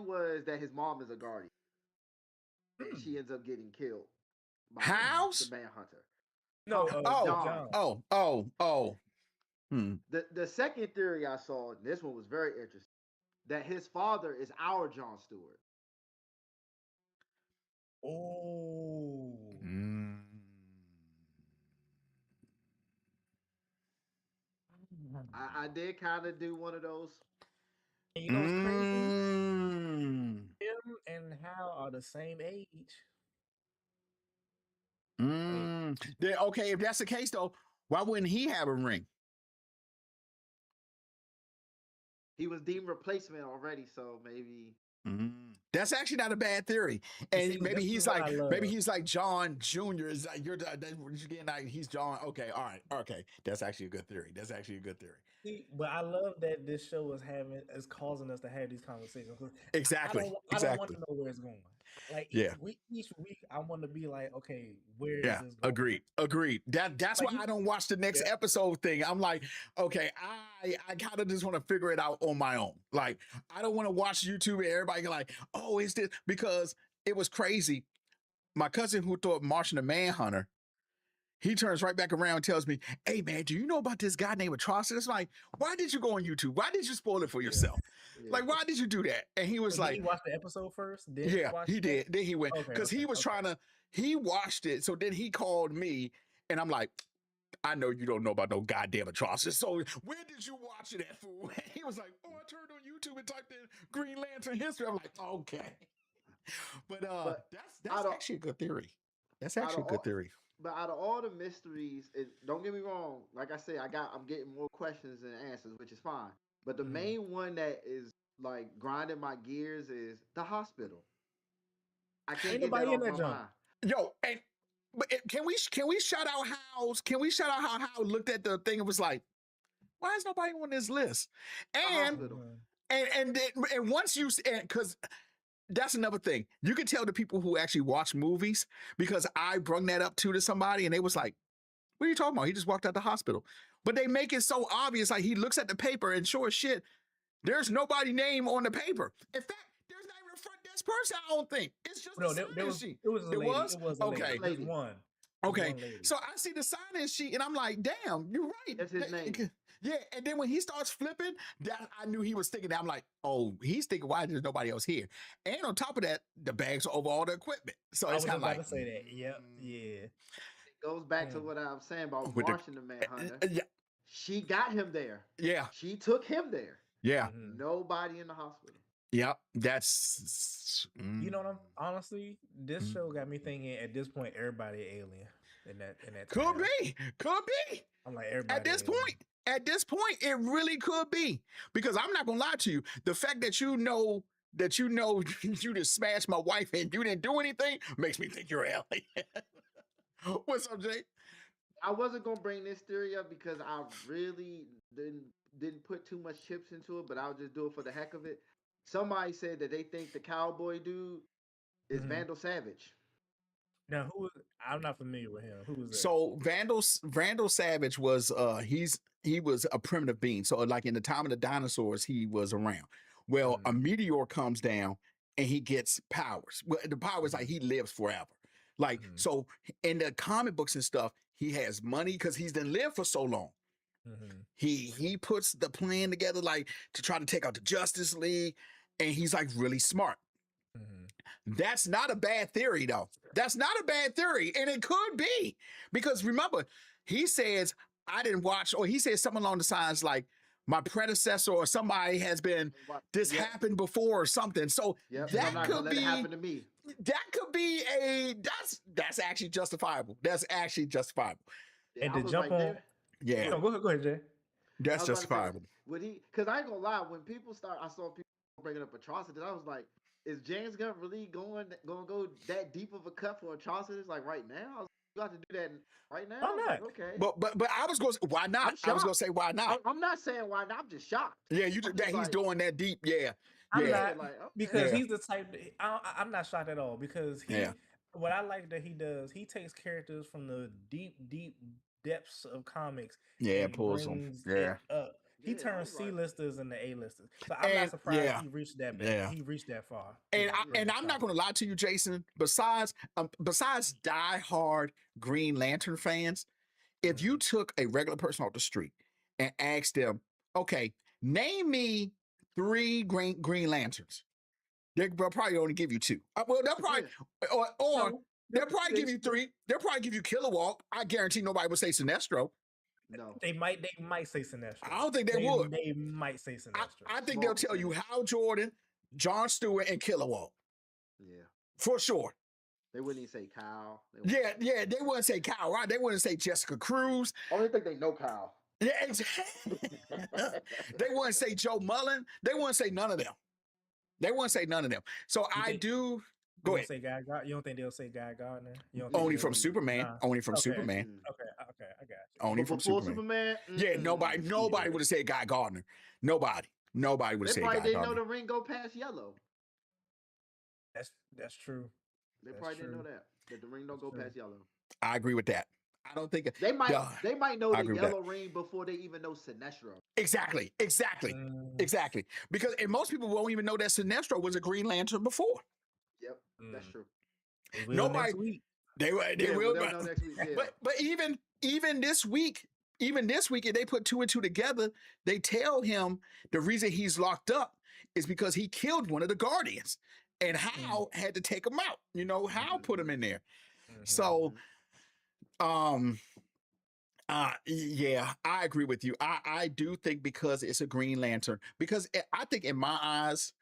was that his mom is a guardian, and she ends up getting killed by House? the Manhunter. No. Oh. The second theory I saw, and this one was very interesting, that his father is our John Stewart. Oh. I did kind of do one of those. And you know what's crazy? Him and Hal are the same age. Okay, if that's the case, though, why wouldn't he have a ring? He was deemed replacement already, so maybe. That's actually not a bad theory. And See, maybe this he's is what like, I love. maybe he's like John Jr. Is like you're getting like he's John. Okay, all right, okay. That's actually a good theory. That's actually a good theory. See, but I love that this show is causing us to have these conversations. 'Cause Exactly. I don't want Exactly. to know where it's going. Like Yeah. each week, I want to be like, okay, where is Yeah, this going? agreed. That's Like why I don't watch the next Yeah. episode thing. I'm like, okay, I kind of just want to figure it out on my own. Like, I don't want to watch YouTube and everybody like, oh, it's this because it was crazy. My cousin who thought Martian the Manhunter, he turns right back around and tells me, hey man, do you know about this guy named Atrocitus? Like, why did you go on YouTube? Why did you spoil it for yourself? Yeah. Like, why did you do that? And he was Did like, he watch the episode first? Then yeah, watch he that? did. Then he went Okay, because he okay, was okay. trying to. He watched it, so then he called me, and I'm like, I know you don't know about no goddamn Atrocitus. So where did you watch it at, fool? And he was like, oh, I turned on YouTube and typed in Green Lantern history. I'm like, okay, but that's out of- actually a good theory. That's out actually a of good all- theory. But out of all the mysteries, don't get me wrong. Like I said, I'm getting more questions than answers, which is fine. But the main one that is like grinding my gears is the hospital. I can't Ain't get that nobody in off that my junk. mind. Yo, and but can we shout out how Howard looked at the thing and was like, why is nobody on this list? And Hospital. and once you because that's another thing. You can tell the people who actually watch movies because I brung that up to somebody and they was like, what are you talking about? He just walked out the hospital. But they make it so obvious. Like he looks at the paper and sure as shit, there's nobody name on the paper. In fact, there's not even a front desk person, I don't think. It's just No, the there was sheet. it was a It lady. was? It was a Okay. lady. Just one. Okay. One lady. So I see the sign-in sheet and I'm like, damn, you're right. That's his name. Yeah. And then when he starts flipping, that I knew he was thinking that. I'm like, oh, he's thinking, why there's nobody else here? And on top of that, the bags are over all the equipment. So I it's was kind about of like to say that. Yep. Yeah. It goes back to what I was saying about With the- Martian the Manhunter. yeah. She got him there. Yeah. She took him there. Yeah. Mhm. Nobody in the hospital. Yeah. That's You know what I'm honestly, this show got me thinking at this point everybody alien in that could time. be. I'm like everybody At this alien. point, it really could be because I'm not gonna lie to you. The fact that you know you just smashed my wife and you didn't do anything makes me think you're alien. What's up, Jay? I wasn't gonna bring this theory up because I really didn't put too much chips into it, but I'll just do it for the heck of it. Somebody said that they think the cowboy dude is Mhm. Vandal Savage. Now I'm not familiar with him. Who was that? So Vandal Savage was he was a primitive being. So like in the time of the dinosaurs, he was around. Well, a meteor comes down and he gets powers. Well, the power is like he lives forever. Like so in the comic books and stuff, he has money because he's done lived for so long. He puts the plan together like to try to take out the Justice League, and he's like really smart. That's not a bad theory, though. That's not a bad theory, and it could be because remember, he says I didn't watch, or he says something along the lines like my predecessor or somebody has been this happened before or something. So Yep, that I'm not could gonna let be it happen to me. that could be that's actually justifiable. That's actually justifiable. And I to was jump like, on, Yeah, no, go ahead, Jay. that's I was about to say, justifiable. would he? Because I ain't gonna lie, when people start, I saw people bringing up atrocities. I was like, is James Gunn really going to go that deep of a cut for atrocities like right now? I was like, you got to do that right now. Why I was not? like, okay. But I was going to say, why not? I'm I was going shocked. to say, why not? I'm not saying why not. I'm just shocked. Yeah, I'm just that he's like, doing that deep. Yeah. I'm Yeah. not like, okay. because Yeah. he's the type. I'm not shocked at all because what I like that he does, he takes characters from the deep depths of comics. Yeah, and pulls them. brings Yeah. it up. He Yeah, I turns was like- C-listers into A-listers. So I'm And- not surprised yeah. he reached that bad. Yeah. He reached that far. And I'm not going to lie to you, Jason. Besides die-hard Green Lantern fans, if you took a regular person off the street and asked them, okay, name me 3 Green Lanterns, they'll probably only give you 2. Well, they'll probably or No, they'll probably give you 3. They'll probably give you Kilowog. I guarantee nobody would say Sinestro. No. They might say Sinestro. I don't think they would. They might say Sinestro. I think they'll tell you Hal Jordan, John Stewart, and Kilowog Yeah. for sure. They wouldn't even say Kyle. Yeah, they wouldn't say Kyle, right? They wouldn't say Jessica Cruz. I don't think they know Kyle. Yeah, exactly. They wouldn't say Joe Mullen. They wouldn't say none of them. They won't say none of them. So I think- do. You Go don't ahead. say Guy Gardner? You don't think they'll say Guy Gardner? You don't Only think from they'll- Superman. Nah. Only from Okay. Superman. Okay, I got you. Only But from before Superman. Superman, Yeah, nobody Yeah. would have said Guy Gardner. Nobody would They have said probably Guy didn't know Gardner. the ring go past yellow. That's true. They That's probably didn't know true. that the ring don't go true. past yellow. I agree with that. I don't think They might Duh. know I the agree with that. yellow ring before they even know Sinestro. Exactly. Mm, Exactly. Because and most people won't even know that Sinestro was a Green Lantern before. Yep, that's mm. true. They will Nobody next week. they Yeah, will they'll but, know next week. Yeah. but even this week, if they put two and two together, they tell him the reason he's locked up is because he killed one of the Guardians. And Hal had to take him out. You know, Hal put him in there. Mhm. So yeah, I agree with you. I do think because it's a Green Lantern, because I think in my eyes,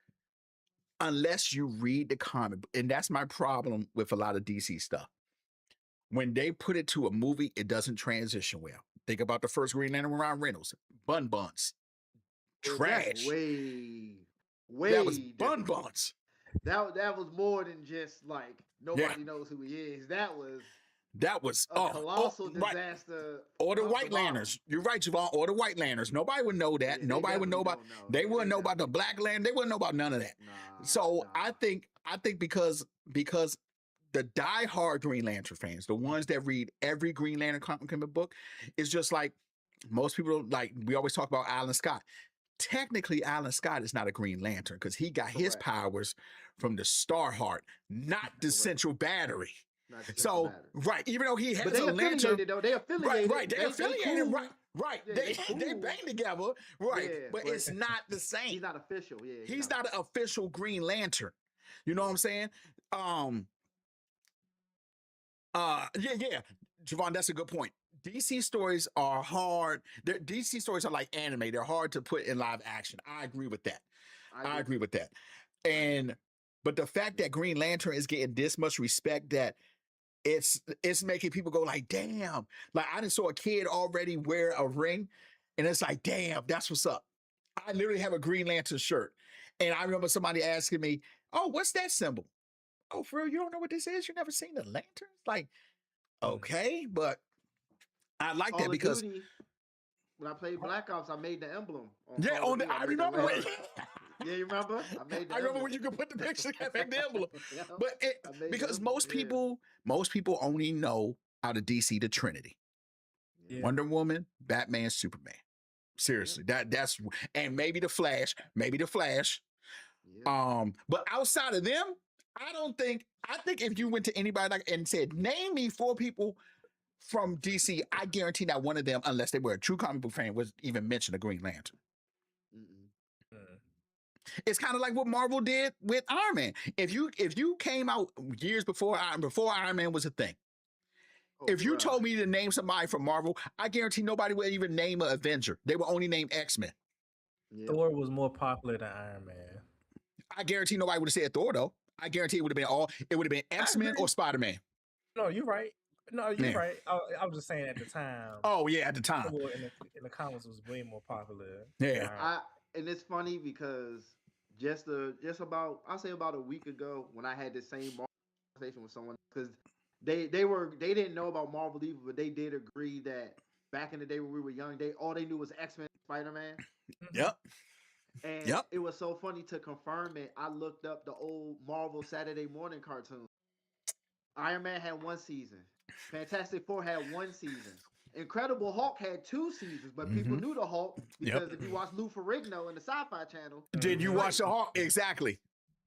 unless you read the comic, and that's my problem with a lot of DC stuff. When they put it to a movie, it doesn't transition well. Think about the first Green Lantern with Ryan Reynolds. Buns. That's Trash. way That was different. buns. That was more than just like nobody knows who he is. That was a colossal disaster. Or the top White to bottom. Lanterns. You're right, Javon. Or the White Lanterns. Nobody would know that. Yeah, Nobody would know about. They wouldn't know about the definitely Black Lantern. They wouldn't know about none of that. Nah, So nah. I think because the diehard Green Lantern fans, the ones that read every Green Lantern comic book, is just like most people. Like we always talk about Alan Scott. Technically, Alan Scott is not a Green Lantern because he got his Correct. powers from the Star Heart, not the Correct. Central Battery. Not the So matter. right, even though he has But they a lantern, affiliated though. They affiliated. right, they affiliated, cool. right. Yeah, they they cool. bang together, right, Yeah, but but it's not the same. He's not official. Yeah, He's not an official Green Lantern. You know what I'm saying? Yeah, Javon, that's a good point. DC stories are hard. DC stories are like anime. They're hard to put in live action. I agree with that. I agree with that. But the fact that Green Lantern is getting this much respect, that it's making people go like, damn. Like I just saw a kid already wear a ring, and it's like, damn, that's what's up. I literally have a Green Lantern shirt. And I remember somebody asking me, oh, what's that symbol? Oh, for real, you don't know what this is? You never seen the lanterns? Like, okay, but I like Call that of because Duty, when I played Black Ops, I made the emblem. yeah, Call of on the, Duty. I made remember the when red. Yeah, you remember? I made the I remember emblem. when you could put the picture and make the envelope. Yeah, But I made the because emblem, most people only know out of DC the Trinity. Yeah. Wonder Woman, Batman, Superman. Seriously, that's and maybe the Flash. Yeah. But outside of them, I think if you went to anybody and said, name me 4 people from DC, I guarantee not one of them, unless they were a true comic book fan, was even mention a Green Lantern. Mm-mm. It's kind of like what Marvel did with Iron Man. If you came out years before Iron Man was a thing, Oh, if you bruh. told me to name somebody from Marvel, I guarantee nobody would even name an Avenger. They would only name X-Men. Yeah. Thor was more popular than Iron Man. I guarantee nobody would have said Thor though. I guarantee it would have been X-Men agree. or Spider-Man. No, you're right. No, you're Yeah. right. I was just saying at the time. Oh yeah, at the time. Thor in the comics was way more popular. Yeah. And it's funny because about I'll say about a week ago when I had this same conversation with someone, because they didn't know about Marvel either, but they did agree that back in the day when we were young, all they knew was X-Men, Spider-Man. Yep. And Yep. it was so funny to confirm it. I looked up the old Marvel Saturday morning cartoon. Iron Man had 1 season. Fantastic Four had 1 season. Incredible Hulk had 2 seasons, but people knew the Hulk because if you watch Lou Ferrigno in the Sci-Fi Channel, Did you watch the Hulk? Exactly.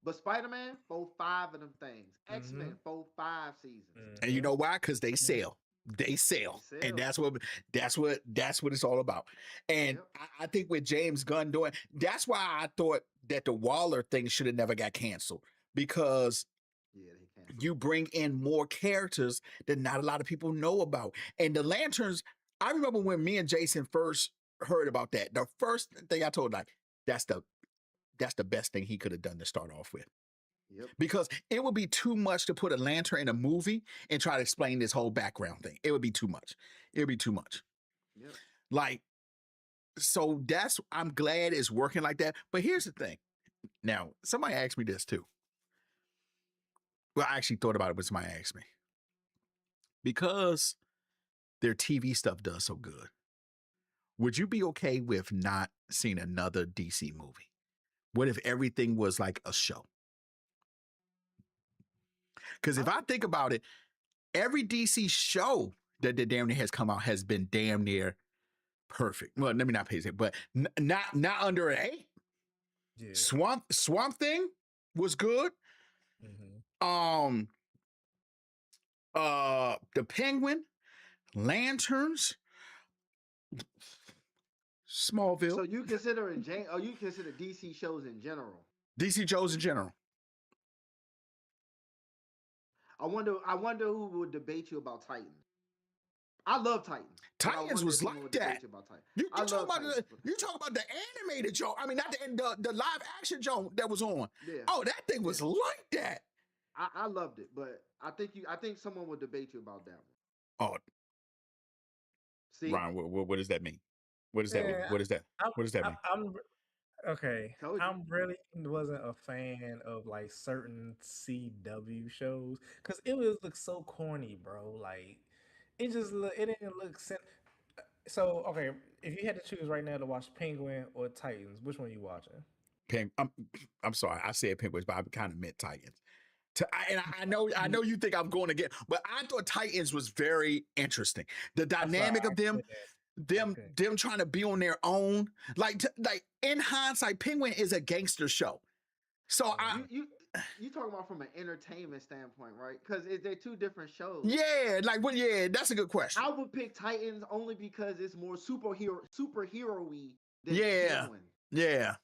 But Spider-Man, 5 of them things. X-Men, 5 seasons. And you know why? Because they sell. They sell. And that's what it's all about. And I think with James Gunn doing, that's why I thought that the Waller thing should have never got canceled, because you bring in more characters that not a lot of people know about. And the Lanterns, I remember when me and Jason first heard about that, the first thing I told, like, that's the best thing he could have done to start off with. Yep. Because it would be too much to put a lantern in a movie and try to explain this whole background thing. It would be too much. It would be too much. Yep. Like, so I'm glad it's working like that. But here's the thing. Now, somebody asked me this too. Well, I actually thought about it when somebody asked me. Because their TV stuff does so good, would you be okay with not seeing another DC movie? What if everything was like a show? Because if I think about it, every DC show that damn near has come out has been damn near perfect. Well, let me not pay it, but not under an A. Yeah. Swamp Thing was good. Mm-hmm. The Penguin, Lanterns, Smallville. So you consider you consider DC shows in general? DC shows in general. I wonder who would debate you about Titans. I love Titans. Titans was like that. You talk about the animated joke. I mean, not the live action joke that was on. Yeah. Oh, that thing was like that. I loved it, but I think someone would debate you about that one. Oh, see, Ryan, what does that mean? What does that mean? What is that? What does that mean? I'm okay. I'm really wasn't a fan of like certain CW shows because it was look so corny, bro. Like it didn't look so okay. If you had to choose right now to watch Penguin or Titans, which one are you watching? I'm sorry, I said Penguins, but I kind of meant Titans. I know you think I'm going again, but I thought Titans was very interesting. The dynamic of them trying to be on their own. Like in hindsight, Penguin is a gangster show. So you talking about from an entertainment standpoint, right? Because they're two different shows. Yeah, that's a good question. I would pick Titans only because it's more superhero-y than Penguin. Yeah.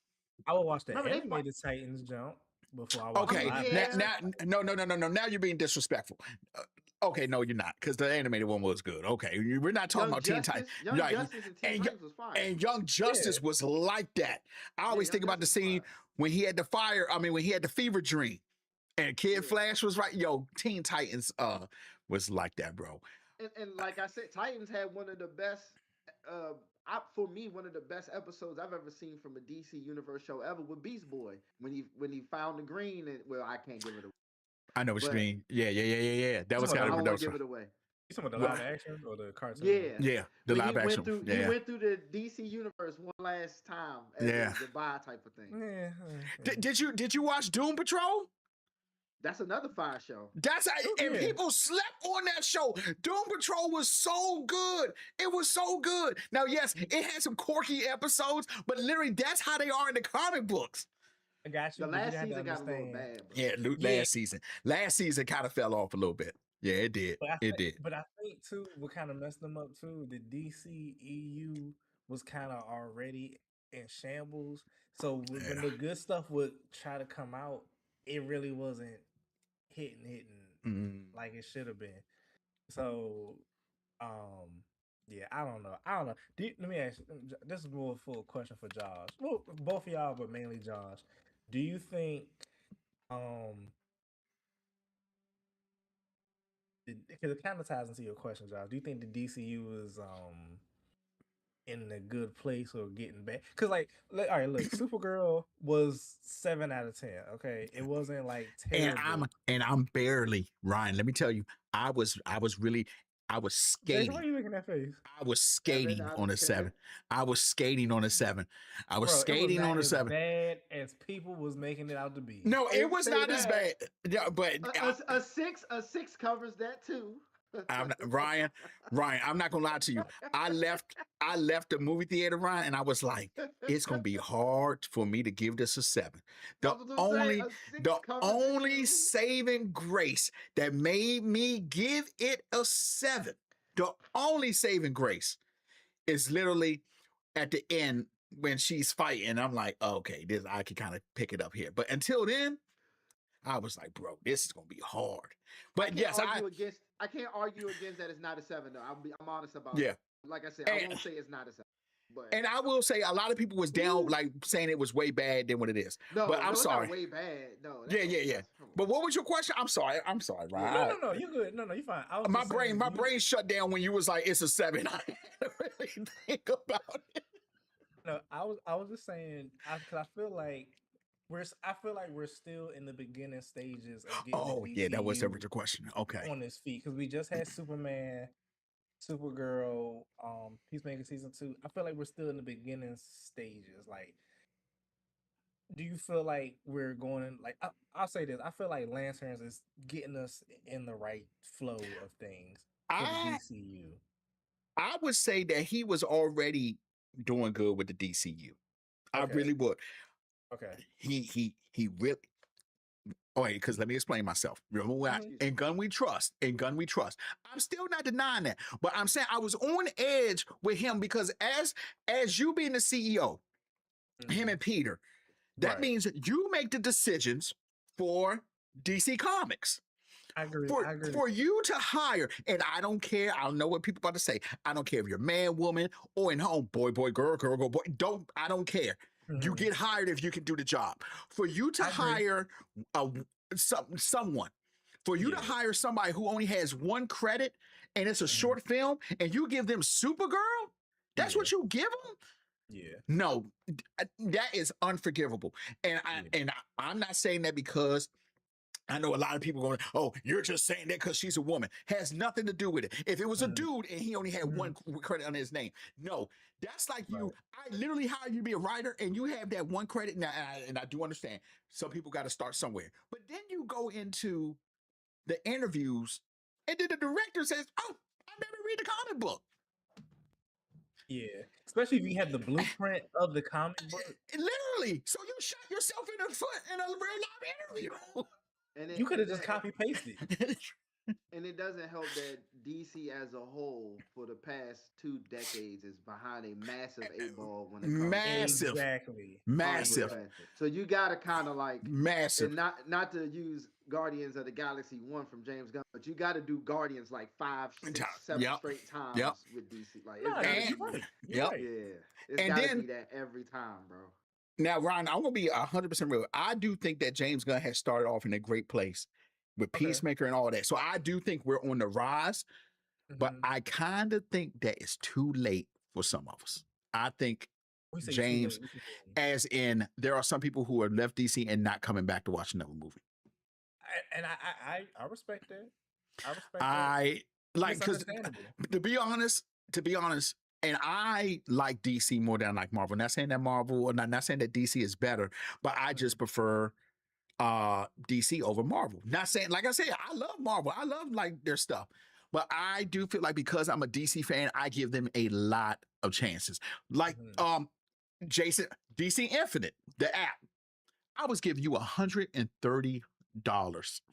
I would watch the animated Titans jump before I watch. Okay, no. Now you're being disrespectful. Okay, no, you're not, because the animated one was good. Okay, we're not talking about Teen Titans. Young Justice and Teen Titans was fine. And Young Justice was like that. I always think about the scene when he had when he had the fever dream, and Kid Flash was right. Yo, Teen Titans was like that, bro. And like I said, Titans had one of the best. For me, one of the best episodes I've ever seen from a DC Universe show ever with Beast Boy when he found the green and I can't give it away. I know what you mean. Yeah. That was kind of. I won't give it away. You talking about the live action or the cartoon? Yeah, the live action. He went through the DC Universe one last time as a goodbye type of thing. Yeah. Did you watch Doom Patrol? That's another fire show. And people slept on that show. Doom Patrol was so good. It was so good. Now, yes, it had some quirky episodes, but literally that's how they are in the comic books. I got you. The last season got a little bad. Bro. Last season. Last season kind of fell off a little bit. Yeah, it did. But I think too, what kind of messed them up too, the DCEU was kind of already in shambles. So when the good stuff would try to come out, it really wasn't hitting like it should have been. So I don't know. Let me ask you, this is more full question for Josh. Well, both of y'all, but mainly Josh. Do you think because it kind of ties into your question, Josh. Do you think the DCU is in a good place or getting bad? Because all right, look, Supergirl was 7 out of 10. Okay, it wasn't like terrible. And I'm barely, Ryan. Let me tell you, I was skating. Why are you making that face? I was skating on a 7. I was skating on a 7. I was skating on a 7. Bad as people was making it out to be. No, it was not as bad. Yeah, but a 6 covers that too. Ryan, I'm not gonna lie to you. I left the movie theater, Ryan, and I was like, it's gonna be hard for me to give this a 7. The only saving grace that made me give it a 7, the only saving grace is literally at the end when she's fighting. I'm like, okay, I can kind of pick it up here. But until then, I was like, bro, this is gonna be hard. But I can't argue against that. It's not a 7 though. I'm honest about it. Like I said, I won't say it's not a 7. But and I will say a lot of people was down, like saying it was way bad than what it is. No, but I'm sorry. Not way bad. No. Yeah. But what was your question? I'm sorry, Ryan. No, you good. No, you fine. My brain shut down when you was like, it's a 7. I had to really think about it. No, I was just saying, because I feel like I feel like we're still in the beginning stages of getting the Oh, yeah, that was the DCU original question. Okay. on his feet because we just had Superman, Supergirl, Peacemaker season 2. I feel like we're still in the beginning stages. Like, do you feel like we're going in, like I'll say this? I feel like Lanterns is getting us in the right flow of things for the I DCU. I would say that he was already doing good with the DCU. I Okay. really would. Okay. He really. Oh, wait, because let me explain myself. In Gun We Trust, I'm still not denying that, but I'm saying I was on edge with him because as you being the CEO, him and Peter, that Right. means you make the decisions for DC Comics. I agree. For you to hire, and I don't care. I don't know what people about to say. I don't care if you're man, woman, or in home, boy, girl, boy. I don't care. You get hired if you can do the job. For you to hire someone, for you to hire somebody who only has one credit and it's a short film, and you give them Supergirl, that's what you give them. Yeah. No, that is unforgivable. And I'm not saying that because I know a lot of people going, oh, you're just saying that because she's a woman. Has nothing to do with it. If it was a dude and he only had one credit on his name, no, that's like you. I literally hired you to be a writer and you have that one credit. Now, and I do understand some people got to start somewhere. But then you go into the interviews and then the director says, oh, I never read the comic book. Yeah, especially if you have the blueprint of the comic book. Literally. So you shot yourself in the foot in a real live interview. And you could have just copy pasted. And it doesn't help that DC as a whole for the past 2 decades is behind a massive 8-ball when it comes to massive. So you gotta kind of like massive, and not to use Guardians of the Galaxy 1 from James Gunn, but you got to do Guardians like 5, 6, 7 straight times with DC. Like it's and gotta be that every time, bro. Now, Ryan, I'm gonna be 100% real. I do think that James Gunn has started off in a great place with Peacemaker and all that. So I do think we're on the rise, but I kind of think that it's too late for some of us. I think James, as in there are some people who are left DC and not coming back to watch another movie. And I respect that. I respect that. Like, because to be honest, and I like DC more than I like Marvel. Not saying that Marvel, or not saying that DC is better, but I just prefer DC over Marvel. Not saying, like I said, I love Marvel. I love like their stuff. But I do feel like because I'm a DC fan, I give them a lot of chances. Like Jason, DC Infinite, the app. I was giving you $130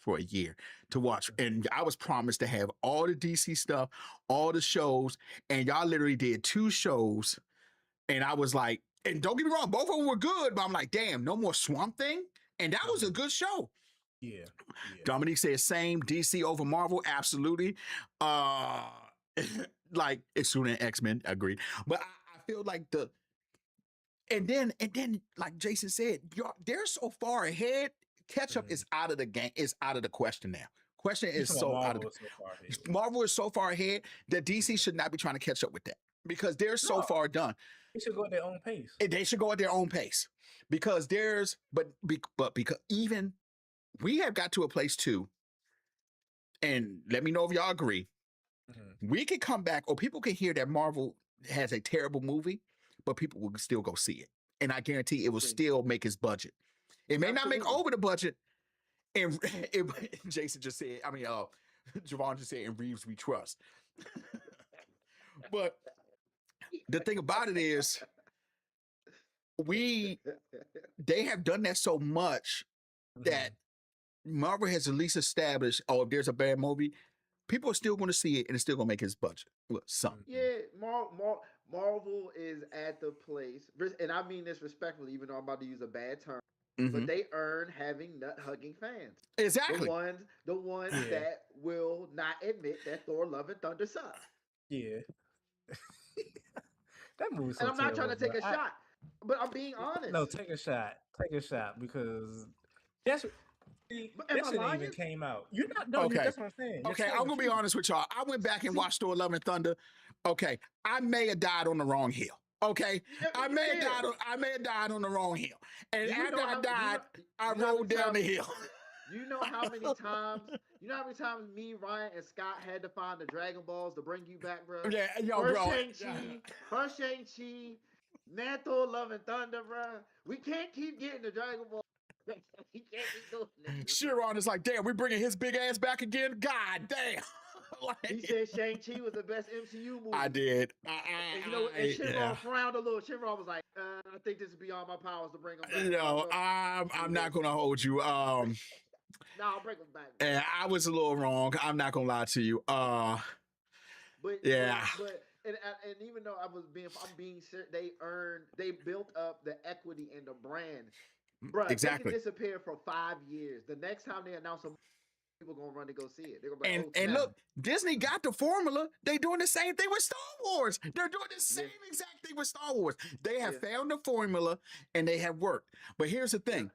for a year to watch. And I was promised to have all the DC stuff, all the shows, and y'all literally did 2 shows. And I was like, and don't get me wrong, both of them were good, but I'm like, damn, no more Swamp Thing. And that was a good show. Yeah. Dominique says same, DC over Marvel, absolutely. Like excluding X-Men, agreed. But I feel like and then like Jason said, they're so far ahead. Catch-up is out of the game, is out of the question now. Question is so out of the Marvel is so far ahead that DC should not be trying to catch up with that because they're so far done. They should go at their own pace. They should go at their own pace because because even we have got to a place too, and let me know if y'all agree. We could come back, or people can hear that Marvel has a terrible movie, but people will still go see it, and I guarantee it will still make its budget. It may not make over the budget, and Jason just said, Javon just said, "In Reeves we trust." But the thing about it is, they have done that so much that Marvel has at least established, if there's a bad movie, people are still going to see it and it's still going to make his budget. Yeah, Marvel is at the place, and I mean this respectfully, even though I'm about to use a bad term, but they earn having nut-hugging fans. Exactly. The ones that will not admit that Thor: Love and Thunder sucks. Yeah. That movie's so and I'm not terrible, trying to take a shot, but I'm being honest. No, take a shot. Take a shot because that shouldn't even came out. You're not. No, that's what I'm saying. Okay, I'm gonna be honest with y'all. I went back and watched Thor: Love and Thunder. Okay, I may have died on the wrong hill. Okay, Yeah, I may have died on the wrong hill, and Do you after know I how- died, I you know how rode many down the times- hill. You know how many times? You know how many times me, Ryan, and Scott had to find the Dragon Balls to bring you back, bro? Yeah, yo, First bro. Shang-Chi, Man, Thor, Love and Thunder, bro. We can't keep getting the Dragon Ball. We can't keep doing this. Chiron is like, damn, we bringing his big ass back again. God damn. He said Shang-Chi was the best MCU movie. I did. And you know, and Chiron frowned a little. Chiron was like, I think this is beyond my powers to bring him back. No, I'm not gonna hold you. I'll bring him back. And I was a little wrong. I'm not gonna lie to you. But yeah. And even though I'm being serious, they built up the equity in the brand. Bruh, exactly. They can disappear for 5 years. The next time they announce them, people gonna run to go see it. They're gonna be like, and look, Disney got the formula. They doing the same thing with Star Wars. They're doing the same exact thing with Star Wars. They have found the formula and they have worked. But here's the thing.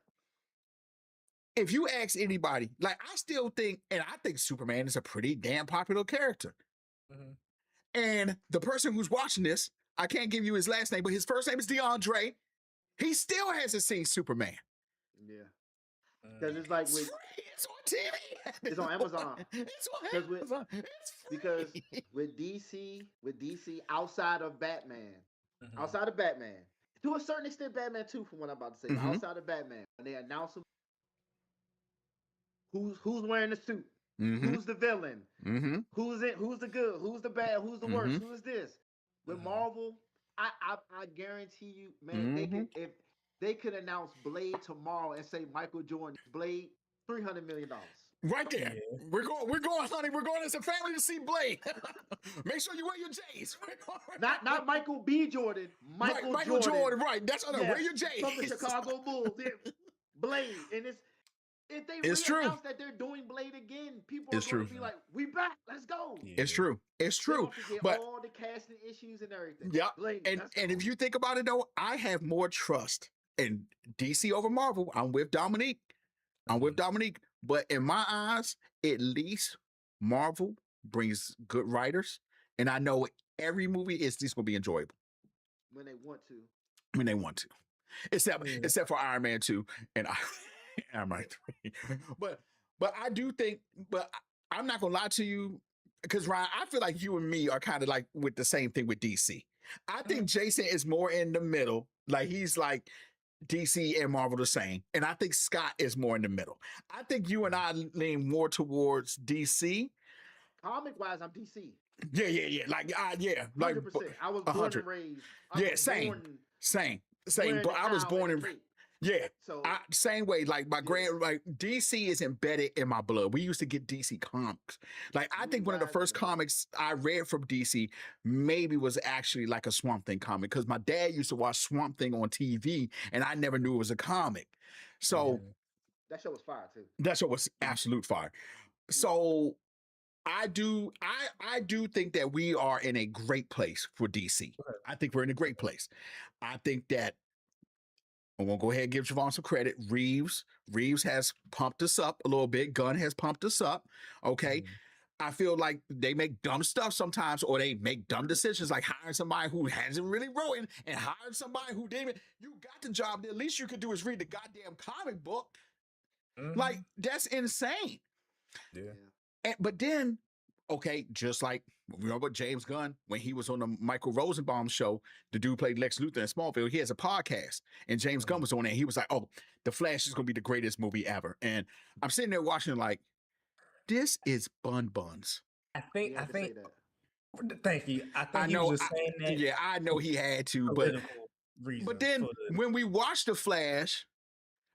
If you ask anybody, like I still think, and I think Superman is a pretty damn popular character. And the person who's watching this, I can't give you his last name, but his first name is DeAndre. He still hasn't seen Superman. Yeah. Because it's like it's on TV. It's on Amazon. It's on Amazon. Because with DC, outside of Batman, to a certain extent, Batman too, from what I'm about to say, outside of Batman, when they announce him, who's wearing the suit, who's the villain, who's the good, who's the bad, who's the worst, who is this? With Marvel, I guarantee you, man, if they could announce Blade tomorrow and say Michael Jordan Blade, $300 million. Right there. Yeah. We're going, honey. We're going as a family to see Blade. Make sure you wear your J's. Not Michael B. Jordan. Michael Jordan. Right. That's what wear your J's. From the Chicago Bulls. Blade. And if they announce that they're doing Blade again, people are going to be like, we back. Let's go. Yeah. It's true. But all the casting issues and everything. Yeah. Blade, and if you think about it, though, I have more trust in DC over Marvel. I'm with Dominique. But in my eyes, at least Marvel brings good writers. And I know every movie is just going to be enjoyable. When they want to. Except for Iron Man 2 and Iron Man 3. But I do think, but I'm not going to lie to you, because Ryan, I feel like you and me are kind of like with the same thing with DC. I think Jason is more in the middle. Like he's like, DC and Marvel the same. And I think Scott is more in the middle. I think you and I lean more towards DC. Comic-wise, I'm DC. Yeah. Like, Like, 100%. I was born and raised. Same. But I was born in... Yeah, so same way. Like my DC is embedded in my blood. We used to get DC comics. Like I think one of the first comics I read from DC maybe was actually like a Swamp Thing comic, because my dad used to watch Swamp Thing on TV, and I never knew it was a comic. So that show was fire too. That show was absolute fire. So I do think that we are in a great place for DC. I think we're in a great place. I think that I'm going to go ahead and give Javon some credit. Reeves has pumped us up a little bit. Gunn has pumped us up. Okay. I feel like they make dumb stuff sometimes, or they make dumb decisions, like hiring somebody who hasn't really written and hiring somebody who didn't. You got the job. The least you could do is read the goddamn comic book. Like, that's insane. Yeah. But then, okay, just like, remember James Gunn, when he was on the Michael Rosenbaum show, the dude played Lex Luthor in Smallville. He has a podcast, and James Gunn was on there. He was like, oh, The Flash is going to be the greatest movie ever. And I'm sitting there watching like, this is buns. I think. Thank you. I think he was just saying that. Yeah, I know he had to, but then when we watched The Flash,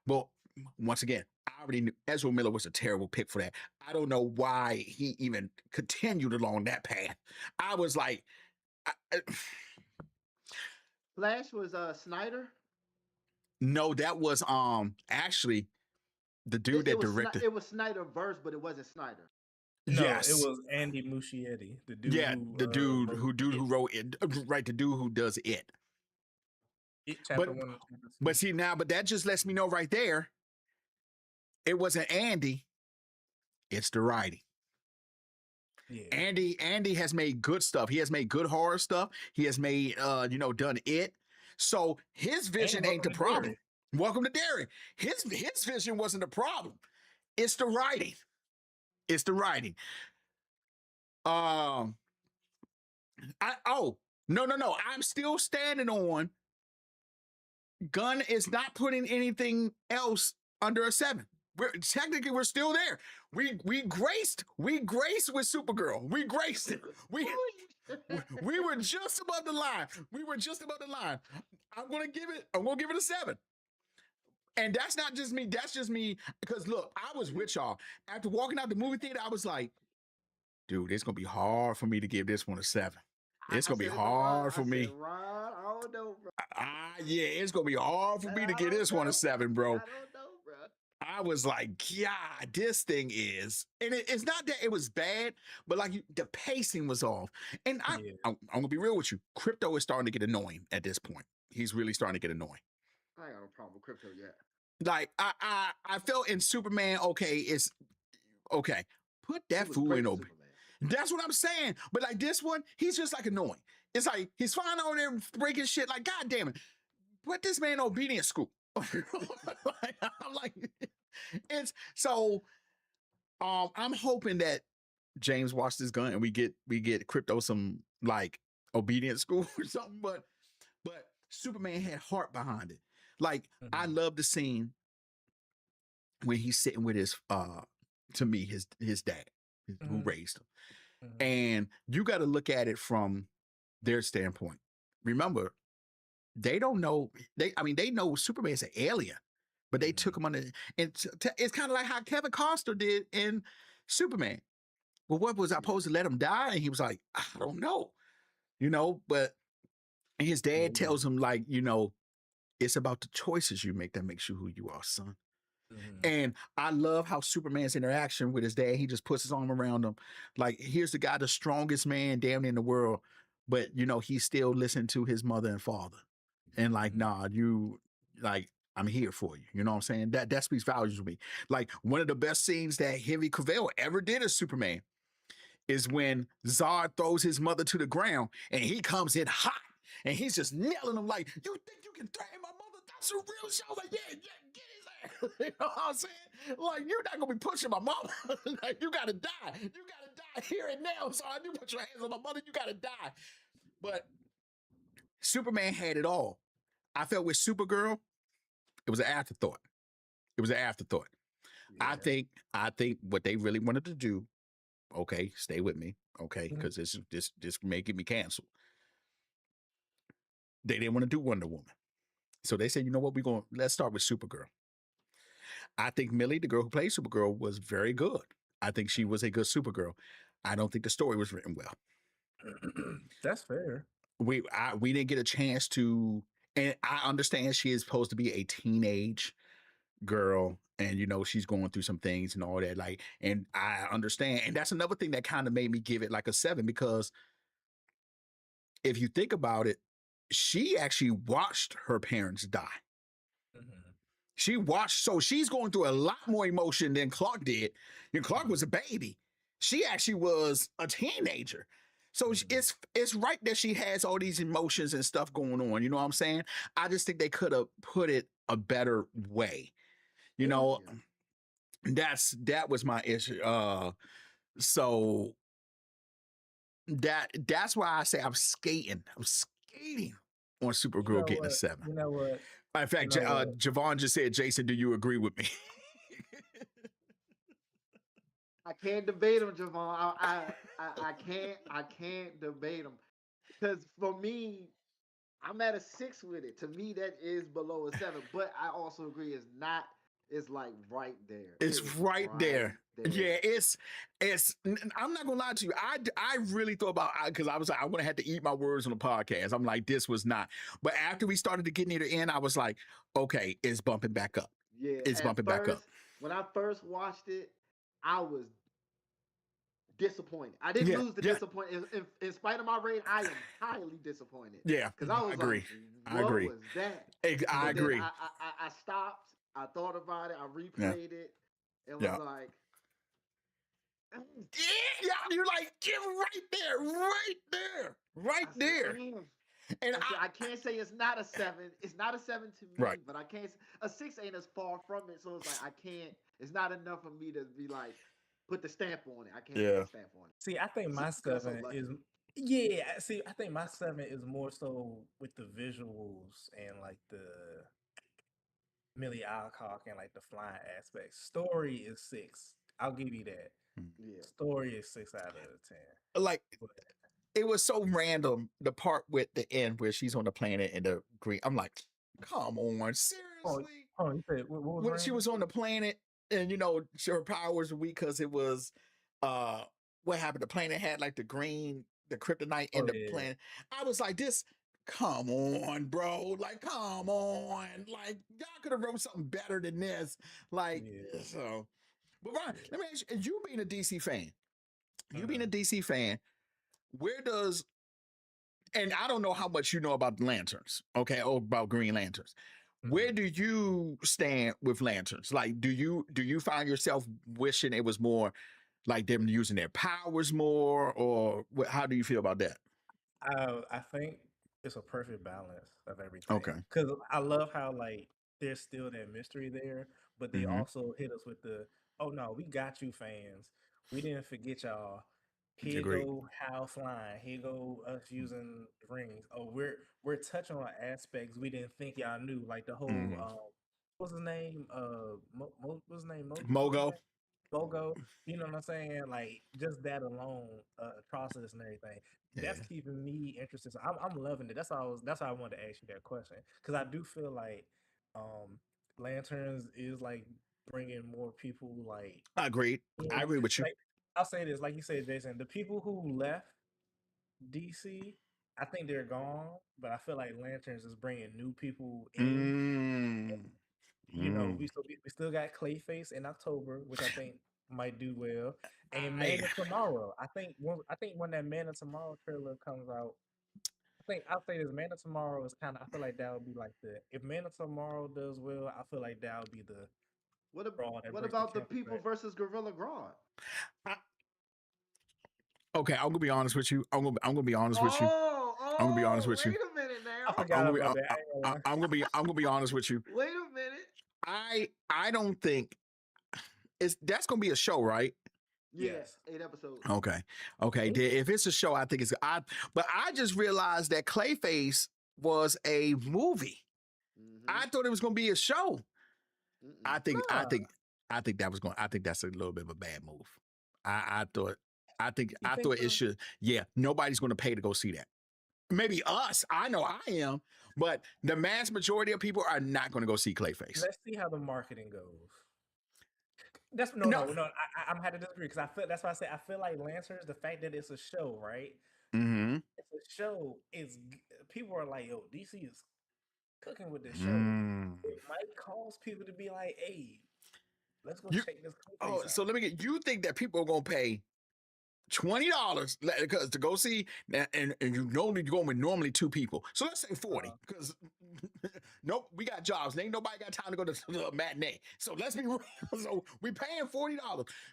well, once again, I already knew Ezra Miller was a terrible pick for that. I don't know why he even continued along that path. I was like, Flash was Snyder. No, that was actually the dude that directed. It was Snyderverse, but it wasn't Snyder. No, yes, it was Andy Muschietti, the dude. Yeah, the dude who wrote it. Right, the dude who does it. But see now, but that just lets me know right there. It wasn't Andy. It's the writing. Yeah. Andy has made good stuff. He has made good horror stuff. He has made done it. So his vision ain't the Welcome to problem. Derry. Welcome to Derry. His vision wasn't the problem. It's the writing. It's the writing. No. I'm still standing on Gunn is not putting anything else under a 7. We're still there. We graced with Supergirl. We graced it. We were just above the line. I'm gonna give it a 7. And that's not just me. That's just me. Because look, I was with y'all. After walking out the movie theater, I was like, dude, it's gonna be hard for me to give this one a 7. It's gonna be hard for me. Ron, I don't know, bro. Yeah, it's gonna be hard for me to give this one a 7, bro. I don't know, bro. I was like, God, this thing is, and it's not that it was bad, but like the pacing was off. And I'm gonna be real with you. Crypto is starting to get annoying at this point. He's really starting to get annoying. I ain't got no problem with Crypto yet. Like I felt in Superman, okay, it's okay. Put that fool in over. That's what I'm saying. But like this one, he's just like annoying. It's like he's flying over there breaking shit. Like, God damn it, put this man in obedience school. I'm like, it's so. I'm hoping that James watched this gun and we get Crypto some like obedience school or something. But Superman had heart behind it. Like I love the scene when he's sitting with his to me his dad who raised him. And you got to look at it from their standpoint. Remember, they don't know. They know Superman's an alien, but they took him under. And it's kind of like how Kevin Costner did in Superman. Well, what was I supposed to let him die? And he was like, I don't know, But his dad tells him like, it's about the choices you make that makes you who you are, son. And I love how Superman's interaction with his dad, he just puts his arm around him. Like, here's the guy, the strongest man damn near in the world. But, he's still listening to his mother and father. And like, nah, I'm here for you. You know what I'm saying? That speaks volumes to me. Like, one of the best scenes that Henry Cavill ever did as Superman is when Zod throws his mother to the ground and he comes in hot. And he's just nailing him like, you think you can threaten my mother? That's a real show. Like, yeah, get his ass. You know what I'm saying? Like, you're not going to be pushing my mama. Like, you got to die. You got to die here and now. So I do put your hands on my mother. You got to die. But Superman had it all. I felt with Supergirl, it was an afterthought. Yeah. I think what they really wanted to do, okay, stay with me, okay, because this may get me canceled. They didn't want to do Wonder Woman. So they said, you know what, let's start with Supergirl. I think Millie, the girl who played Supergirl, was very good. I think she was a good Supergirl. I don't think the story was written well. That's fair. We didn't get a chance to, and I understand she is supposed to be a teenage girl and she's going through some things and all that, like, and I understand. And that's another thing that kind of made me give it like a 7, because if you think about it, she actually watched her parents die. She watched, so she's going through a lot more emotion than Clark did. And Clark was a baby. She actually was a teenager. So it's right that she has all these emotions and stuff going on. You know what I'm saying? I just think they could have put it a better way. That was my issue. So that's why I say I'm skating on Supergirl getting a 7. You know what? In fact, Javon just said, Jason, do you agree with me? I can't debate him, Javon. I can't debate him. Because for me, I'm at a 6 with it. To me, that is below a 7. But I also agree it's like right there. It's right there. Yeah, it's. I'm not gonna lie to you. I really thought about, because I was like, I'm gonna have to eat my words on the podcast. I'm like, this was not. But after we started to get near the end, I was like, okay, it's bumping back up. Yeah, it's bumping back up. When I first watched it, I was disappointed. I didn't lose the disappointment. In spite of my rating, I am highly disappointed. Yeah, because I was agree. Like, what was that? I agree. I stopped. I thought about it. I replayed it. And was like, Yeah, you're like, get right there. And I can't say it's not a 7. It's not a 7 to right, me, but I can't. A 6 ain't as far from it, so it's like I can't. It's not enough for me to be like put the stamp on it. I can't put yeah, the stamp on it. See, I think my Because so 7 lucky. is yeah. See, I think my 7 is more so with the visuals and like the Millie Alcock and like the flying aspects. Story is 6. I'll give you that. Yeah. Story is 6 out of 10. like But it was so random. The part with the end where she's on the planet and the green. I'm like, come on, oh, seriously. you said what was When she random? was on the planet and her powers were weak because it was what happened? The planet had like the kryptonite in Oh the yeah, planet. I was like, this, come on, bro. Like, come on. Like, y'all could have wrote something better than this. Like, yeah. so. But Ryan, Yeah. let me ask you, you being a DC fan, Mhm, where does, and I don't know how much you know about lanterns, okay, or about Green Lanterns. Where mhm. do you stand with lanterns? Like, do you find yourself wishing it was more like them using their powers more, or how do you feel about that? I think it's a perfect balance of Okay. everything because I love how like there's still that mystery there, but they Mm-hmm. also hit us with the oh no, we got you fans. We didn't forget y'all. Here Agreed. go Hal flying. Here go us using rings. Oh, we're touching on aspects we didn't think y'all knew, like the whole Mm-hmm. what's his name? What's his name? What's his Mogo. name? Bogo. You know what I'm saying? Like just that alone, process and everything. That's Yeah, keeping me interested. So I'm loving it. That's why I wanted to ask you that question because I do feel like um lanterns is like bringing more people like I agreed. I in. agree with you. Like I'll say this, like you said, Jason, the people who left DC, I think they're gone, but I feel like lanterns is bringing new people in. Mm. You know, Mm. we still got Clayface in October, which I think might do well, and Man I of Tomorrow. I think when that Man of Tomorrow trailer comes out, I think I'll say this Man of Tomorrow is kind of. I feel like that would be like the if Man of Tomorrow does well, I feel like that would be the What draw that what breaks the about the campus people back. versus Gorilla Grodd? I, okay, I'm gonna be honest with you. I'm gonna be honest with you. I'm gonna be honest Oh, with you. wait a minute I now. I'm forgot gonna be about that. I ain't gonna lie. I'm gonna be honest with you. Wait a minute. I don't think that's gonna be a show, right? Yeah, Yes. 8 episodes. Okay. Okay. Eight? If it's a show, I think it's but I just realized that Clayface was a movie. Mm-hmm. I thought it was gonna be a show. Mm-mm. I think I Nah. think I think that was going I think that's a little bit of a bad move. I thought You I think thought it so? should, yeah, nobody's gonna pay to go see that. Maybe us. I know I am, but the mass majority of people are not gonna go see Clayface. Let's see how the marketing goes. That's No. no. I'm had to disagree because I feel that's why I say I feel like Lancers. The fact that it's a show, right? Mm-hmm. It's a show. People are like, yo, DC is cooking with this show. Mm. It might cause people to be like, hey, let's go You check this oh, face so out. let me get you think that people are gonna pay $20 because to go see and you normally go with normally two people. So let's say 40 Uh, because nope, we got jobs. Ain't nobody got time to go to the matinee. So let's be real. So we paying $40.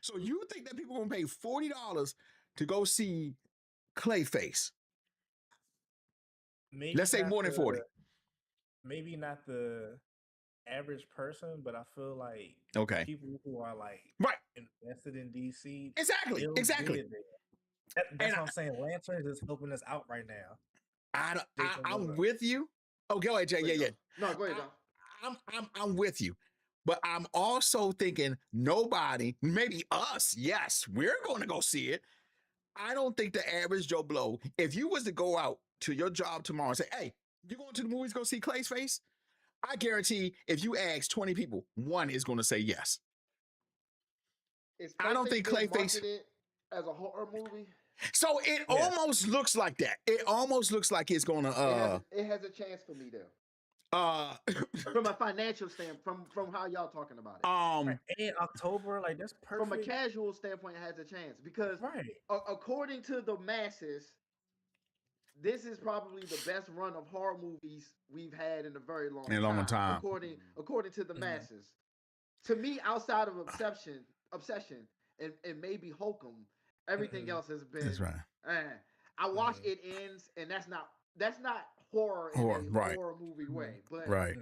So you think that people gonna pay $40 to go see Clayface? maybe Let's say not more than 40. maybe not the average person, but I feel like Okay. people who are like Right. invested in DC, Exactly. they'll get Exactly. it there. And That's what I'm saying. Lanterns is helping us out right now. Jason, what's I'm up? with you. Oh, go ahead, Jay. Go Yeah, ahead, yeah. John. No, go ahead, I, John. I'm with you. But I'm also thinking nobody, maybe us, yes, we're going to go see it. I don't think the average Joe Blow, if you was to go out to your job tomorrow and say, hey, you going to the movies, go see Clay's Face? I guarantee if you ask 20 people, one is going to say yes. Is I don't Clayface think being Clayface. marketed as a horror movie? So it Yes. almost looks like that. It almost looks like it's going It has a chance for me there. uh From a financial standpoint, from how y'all talking about it. Right. um And October, like that's From a perfect. casual standpoint, it has a chance because Right. according to the masses, this is probably the best run of horror movies we've had in a very in long a long time, time. according to the Mhm. masses. To me, outside of obsession, and maybe Hokum. Everything else has That's been. right. I watch It Ends, and that's not horror in Horror, a right, horror movie way, but right.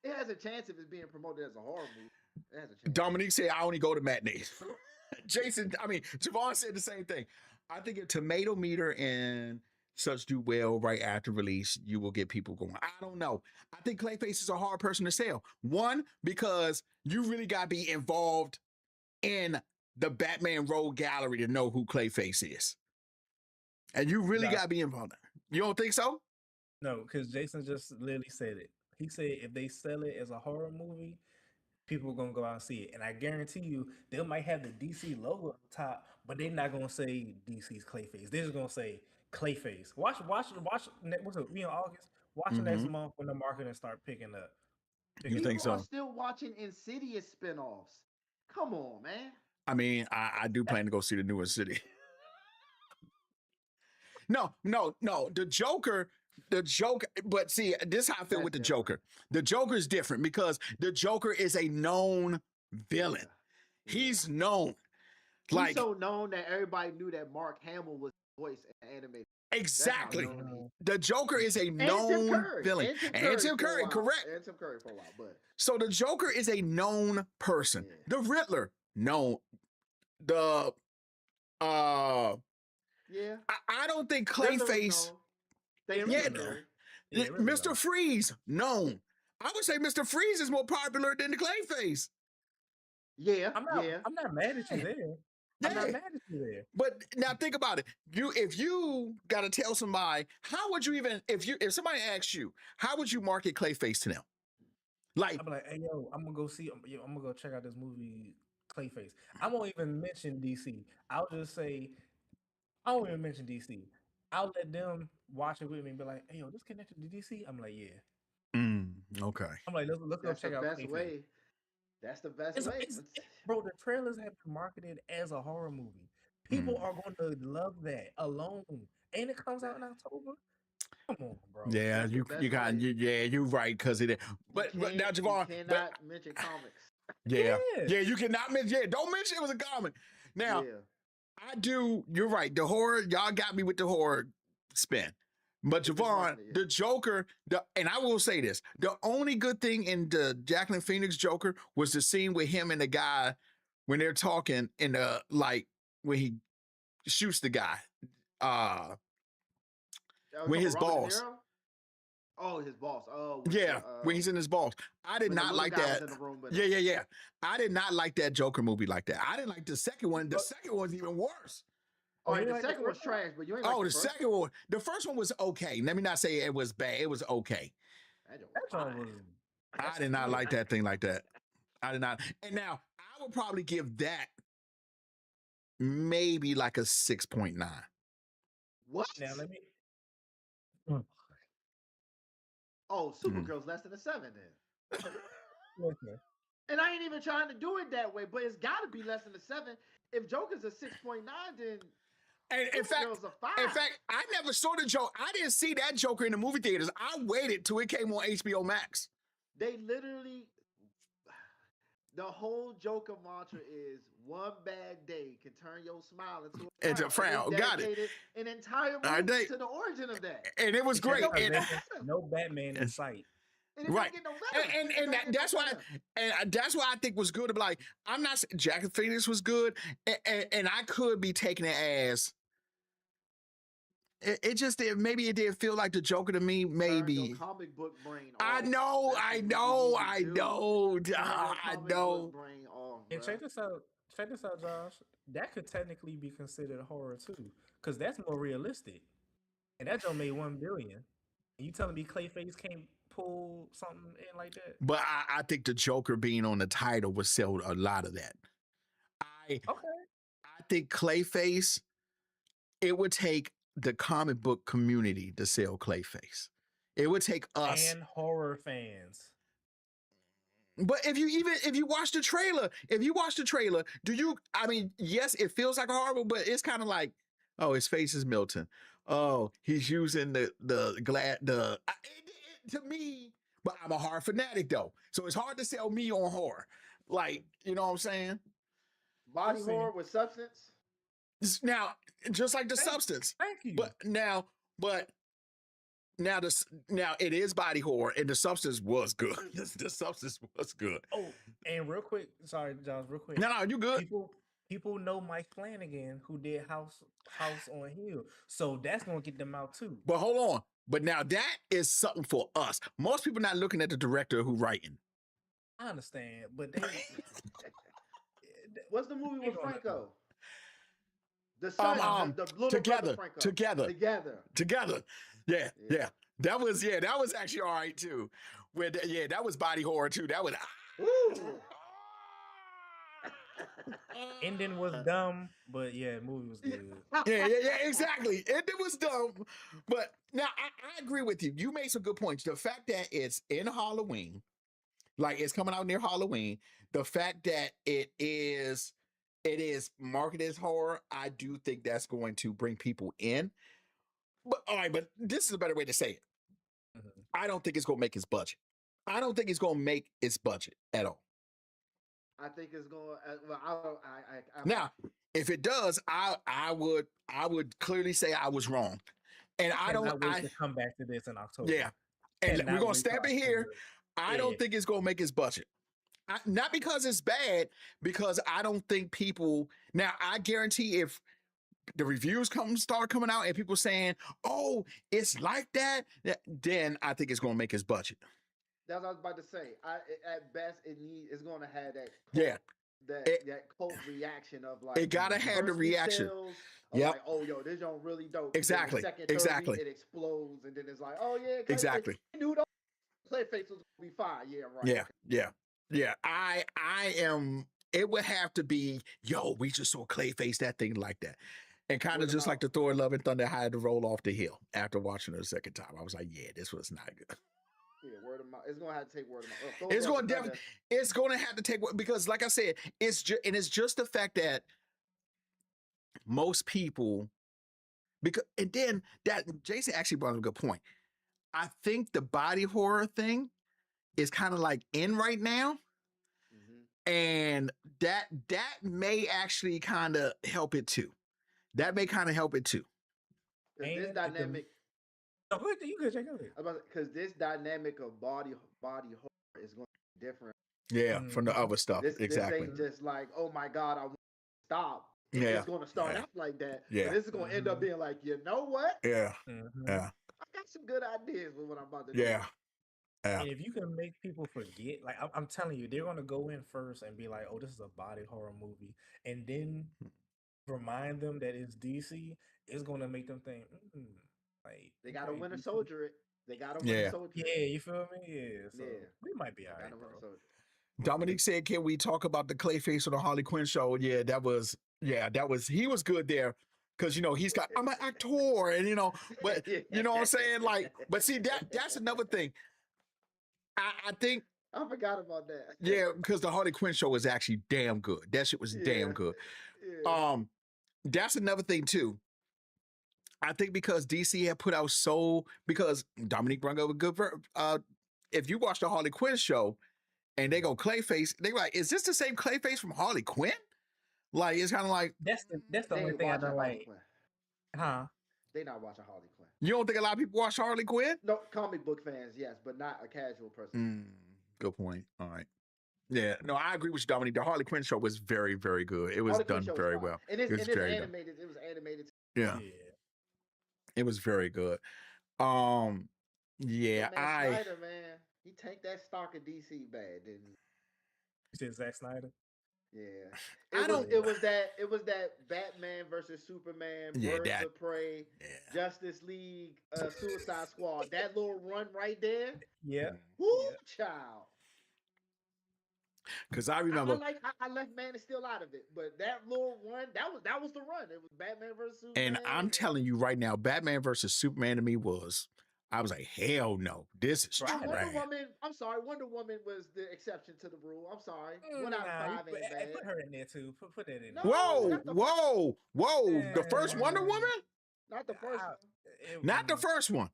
it has a chance if it's being promoted as a horror movie. It has a chance. Dominique said, I only go to matinees. Javon said the same thing. I think if Tomato Meter and such do well right after release, you will get people going. I don't know. I think Clayface is a hard person to sell. One, because you really got to be involved in the Batman Road Gallery to know who Clayface is. And you really got to be involved. You don't think so? No, because Jason just literally said it. He said if they sell it as a horror movie, people are gonna go out and see it. And I guarantee you, they might have the DC logo on the top, but they're not gonna say DC's Clayface. They're just gonna say Clayface. Watch. What's it? We in August. Watch the next month when the marketing start picking up. You think People are so? still watching Insidious spinoffs. Come on, man. I mean, I do plan to go see the newest city. No. The Joker, but see, this is how I feel That's with the different. Joker. The Joker is different because the Joker is a known villain. Yeah. He's known. He's Like, so known that everybody knew that Mark Hamill was the voice in animated. exactly. That's how known The Joker is a he is. And Tim known Curry. villain. And Tim for a Curry, while. correct. And Tim Curry for a while, but So the Joker is a known person. Yeah. The Riddler, known. The yeah. I don't think Riddler was Clayface. known. They Yeah, Riddler known. Yeah, really Mr. known. Freeze, known. I would say Mr. Freeze is more popular than the Clayface. Yeah. I'm not mad at you there. I'm not mad at you there. But now think about it. If you gotta tell somebody, how would you even if somebody asks you, how would you market Clayface to them? Like, I'm like, hey yo, I'm gonna go see. I'm gonna go check out this movie Clayface. I won't even mention DC. I'll just say, I won't even mention DC. I'll let them watch it with me and be like, hey yo, this connected to DC. I'm like, yeah. Okay. I'm like, let's go That's the check out best Clayface. way. That's the best way. Bro, the trailers have been marketed as a horror movie. People are going to love that alone, and it comes out in October. Come on, bro. Yeah, That's the you best got way. you're right because it. But now Javon, you cannot mention comics. yeah, you cannot mention. Yeah, don't mention it was a comic. Now, Yeah. I do. You're right. The horror, y'all got me with the horror spin. But Javon, the Joker, and I will say this: the only good thing in the Jacqueline Phoenix Joker was the scene with him and the guy when they're talking in the when he shoots the guy. When his boss. Oh, his boss. Oh, yeah, when he's in his boss. I did not like that. Yeah. I did not like that Joker movie like that. I didn't like the second one. The second one's even worse. All right, the second one's trash, but you ain't like the second one. The first one was okay. Let me not say it was bad. It was okay. I did not like that thing like that. I did not. And now I would probably give that maybe like a 6.9. What? Now let me. Oh, Supergirl's less than a 7 then. Okay. And I ain't even trying to do it that way, but it's got to be less than a 7. If Joker's a 6.9, then and in fact, I never saw the Joker. I didn't see that Joker in the movie theaters. I waited till it came on HBO Max. They literally, the whole Joker mantra is one bad day can turn your smile into a frown. Got it. An entire movie to the origin of that. And it was great. No Batman in sight. Right, and that's why I think was good. To be like, I'm not saying Jacqueline Phoenix was good, and I could be taking it as it just did. Maybe it did feel like the Joker to me. Maybe comic book brain. I know. And check this out, Josh. That could technically be considered horror too, because that's more realistic. And that don't make $1 billion. And you telling me Clayface can't pull something in like that? But I think the Joker being on the title would sell a lot of that. I think Clayface, it would take the comic book community to sell Clayface. It would take us and horror fans. But if you watch the trailer, yes, it feels like a horror, but it's kind of like, oh, his face is Milton. Oh, he's using to me, but I'm a horror fanatic though. So it's hard to sell me on horror. Like, you know what I'm saying? Body We'll see. horror with substance. Now, just like the Thank- substance, Thank you. but now it is body horror, and the substance was good. The substance was good. Oh, and real quick, sorry, Josh, real quick. No, you good. People know Mike Flanagan, who did House on Hill, so that's gonna get them out too. But hold on. But now that is something for us. Most people not looking at the director who writing. I understand, but they What's the movie They with gonna Franco? The son, the little together, brother Franco. together. Yeah. That was actually all right too. That was body horror too. That was Ooh. ending was dumb, but yeah, the movie was good. yeah, exactly. It was dumb. But now I agree with you. You made some good points. The fact that it's in Halloween, like it's coming out near Halloween, the fact that it is marketed as horror, I do think that's going to bring people in. But all right, but this is a better way to say it. Mhm. I don't think it's gonna make its budget. I don't think it's gonna make its budget at all. I think it's going. Well, Now, if it does, I would clearly say I was wrong, and I Cannot don't. wait to come back to this in October. Yeah, and Cannot we're gonna wait stamp till it here. October. I Yeah. don't think it's gonna make its budget. Not because it's bad, because I don't think people. Now, I guarantee if the reviews start coming out and people saying, "Oh, it's like that," then I think it's gonna make its budget. That's what I was about to say. At best, it's going to have that. Yeah. That cult reaction of like It gotta have the bursting reaction. sales of Yep. like, oh yo, this joint really dope. Exactly. And then the second, Exactly. it explodes, and then it's like, oh yeah, Exactly. Dude, Clayface was gonna be fine. Yeah, right. Yeah. I am. It would have to be, yo, we just saw Clayface that thing like that, and kind of Word just of like the Thor: Love and Thunder, I had to roll off the hill after watching it a second time. I was like, yeah, this was not good. Yeah, word of mouth. It's gonna have to take word of mouth. It's going to definitely. It's going to have to take, because, like I said, it's just the fact that most people, because, and then that Jason actually brought up a good point. I think the body horror thing is kind of like in right now, and that may actually kind of help it too. That may kind of help it too. This And dynamic. Oh, go ahead, you could check out it. Because this dynamic of body horror is going to be different. Yeah, from the other stuff. Exactly. This ain't just like, oh my God, I want to stop. Yeah. It's going to start out like that. Yeah. But this is going to end up being like, you know what? Yeah. Mhm. Yeah. I got some good ideas with what I'm about to do. Yeah. Yeah. And if you can make people forget, like I'm telling you, they're gonna go in first and be like, "Oh, this is a body horror movie," and then remind them that it's DC. It's gonna make them think, like They got to okay, Winter DC. Soldier it. They got to Yeah. Winter Soldier it. Yeah, you feel me? Yeah, so Yeah. we might be They alright, got to Winter bro. Soldier. Dominique said, "Can we talk about the Clayface or the Harley Quinn show?" Yeah, that was he was good there, because he's got, I'm an actor, and but you know what I'm saying, like, but see that's another thing. I think I forgot about that. because the Harley Quinn show was actually damn good. That shit was damn good. Yeah. That's another thing too. I think because DC had put out because Dominique brought up a good if you watch the Harley Quinn show and they go Clayface, they like, is this the same Clayface from Harley Quinn? Like, it's kind of like, That's the They only ain't thing I watching don't Harley like, Quinn. huh? They not watching Harley Quinn. you don't think a lot of people watch Harley Quinn? No, comic book fans, yes, but not a casual person. Good point. All right. Yeah, no, I agree with you, Dominique. The Harley Quinn show was very, very good. It was Harley Quinn done show was very fine. well. And it's It was very done. animated. It was animated. Yeah, it was very good. Yeah, Snyder, man, he take that stock of DC bad, didn't he? You said Zack Snyder? Yeah. don't- It was that Batman versus Superman, Yeah, Birds that- of Prey, yeah. Justice League, Suicide Squad. That little run right there. Yeah. Woo, child. Because I remember, I left Man of Steel out of it, but that little run, that was the run. It was Batman versus Superman. and I'm telling you right now, Batman versus Superman to me I was like, hell no, this is Right. trash. Wonder Woman was the exception to the rule. I'm sorry. 1 out of 5 ain't bad. Put her in there too. Put that in there. Whoa, not the whoa! The first Yeah. Wonder Woman, Not the first one. not the first one.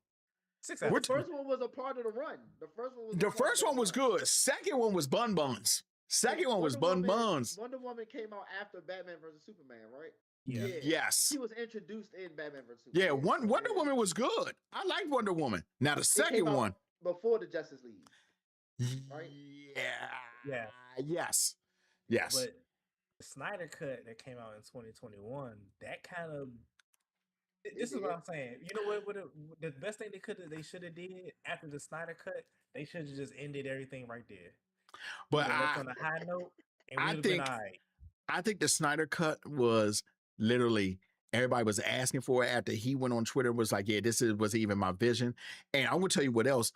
6 The out of first one was a part of the run. The first one was. The first one was good. Second one was bun buns. Second one was Bun Buns. Wonder Woman came out after Batman versus Superman, right? Yeah. Yes. She was introduced in Batman versus Superman. Yeah, Wonder Woman was good. I liked Wonder Woman. Now the It second came out one. before the Justice League, right? Yeah. Yes. Yes. But the Snyder cut that came out in 2021, that kind of this is what I'm saying. You know what? The best thing they should have did after the Snyder cut, they should have just ended everything right there. But left on a high note, and I we'd have been all right. I think the Snyder cut was literally everybody was asking for it after he went on Twitter and was like, yeah, was even my vision. And I'm gonna tell you what else.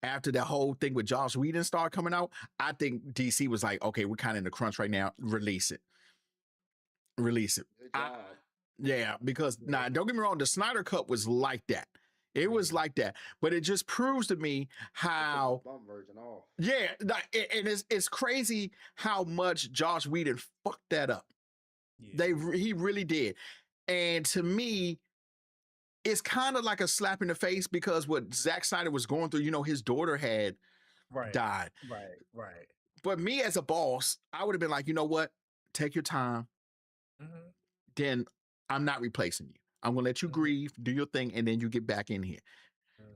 After that whole thing with Josh Whedon started coming out, I think DC was like, okay, we're kind of in the crunch right now. Release it. Good job. Yeah, because now don't get me wrong, the Snyder cut was like that. It was like that, but it just proves to me how. Bum version off. Yeah, and it's crazy how much Josh Whedon fucked that up. Yeah. He really did, and to me, it's kind of like a slap in the face because what Zack Snyder was going through, you know, his daughter had died. Right. But me as a boss, I would have been like, you know what? Take your time. Mm-hmm. Then I'm not replacing you. I'm gonna let you grieve, do your thing, and then you get back in here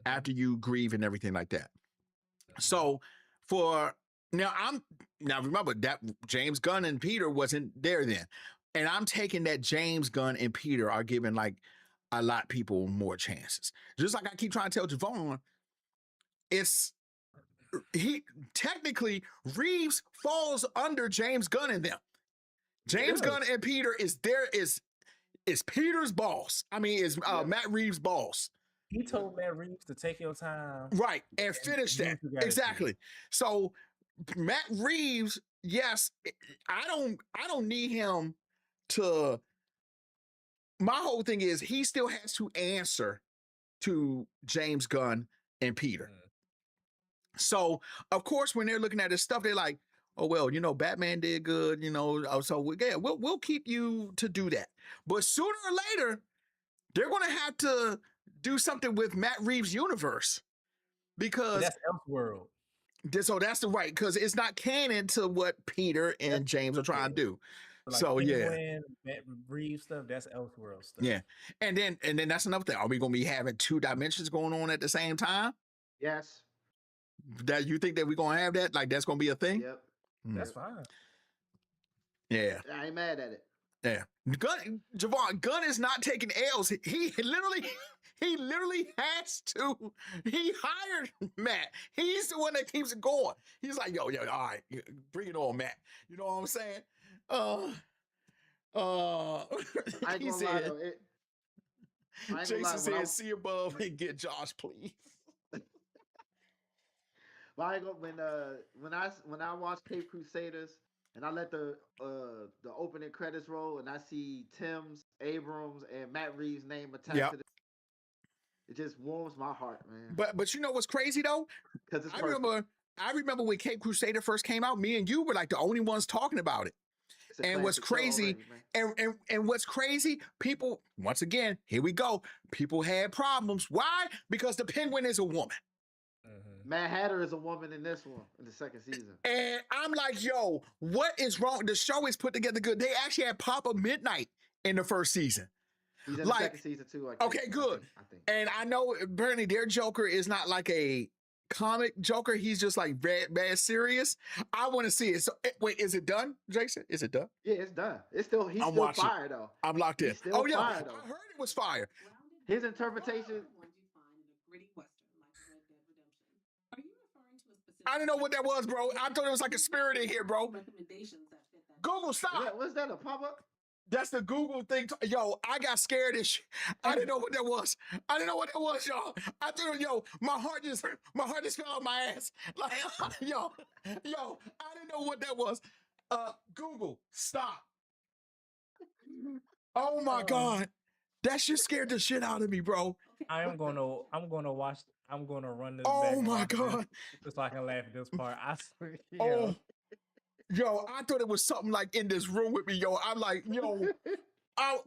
after you grieve and everything like that. So now remember that James Gunn and Peter wasn't there then. And I'm taking that James Gunn and Peter are giving like a lot of people more chances. Just like I keep trying to tell Javon, technically Reeves falls under James Gunn and them. James Gunn and Peter is Peter's boss. I mean, is Matt Reeves' boss. He told Matt Reeves to take your time, right, and finish that exactly. So Matt Reeves, yes, I don't need him to. My whole thing is he still has to answer to James Gunn and Peter. So of course, when they're looking at his stuff, they're like, oh, well, you know, Batman did good, you know, so we'll keep you to do that. But sooner or later, they're going to have to do something with Matt Reeves' universe because that's Elseworld. So that's the right, because it's not canon to what Peter and James are trying to do. Like so Matt Reeves stuff, that's Elseworld stuff. Yeah, and then that's another thing. Are we going to be having two dimensions going on at the same time? Yes. That you think that we're going to have that? Like that's going to be a thing? Yep. That's fine. Yeah. I ain't mad at it. Yeah. Javon, Gunn is not taking L's. He literally has to. He hired Matt. He's the one that keeps it going. He's like, yo, all right, bring it on, Matt. You know what I'm saying? I ain't gonna lie though. Jason said, see above and get Josh, please. But I go when I watch Cape Crusaders and I let the opening credits roll and I see Tim's, Abrams, and Matt Reeves' name attached to it, it just warms my heart, man. But you know what's crazy though? Because it's I remember when Cape Crusader first came out, me and you were like the only ones talking about it. And what's crazy, already, and what's crazy, people, once again, here we go. People had problems. Why? Because the Penguin is a woman. Mad Hatter is a woman in this one, in the second season. And I'm like, yo, what is wrong? The show is put together good. They actually had Papa Midnight in the first season. He's in the second season too. Okay, good. I think. And I know Bernie, their Joker is not like a comic Joker. He's just like bad serious. I want to see it. So wait, is it done, Jason? Is it done? Yeah, it's done. He's still fire though. I'm locked in. Oh yeah, I heard it was fire. His interpretation. I didn't know what that was, bro. I thought it was like a spirit in here, bro. Google, stop. What's that, a pop-up? That's the Google thing. Yo, I got scared and shit. I didn't know what that was. Y'all. I thought, my heart just fell out my ass. Like, yo, I didn't know what that was. Google, stop. Oh my God. That shit scared the shit out of me, bro. I'm gonna run this. Oh my God. Just so I can laugh at this part. I swear. Oh. Yo, I thought it was something like in this room with me, yo. I'm like, yo, I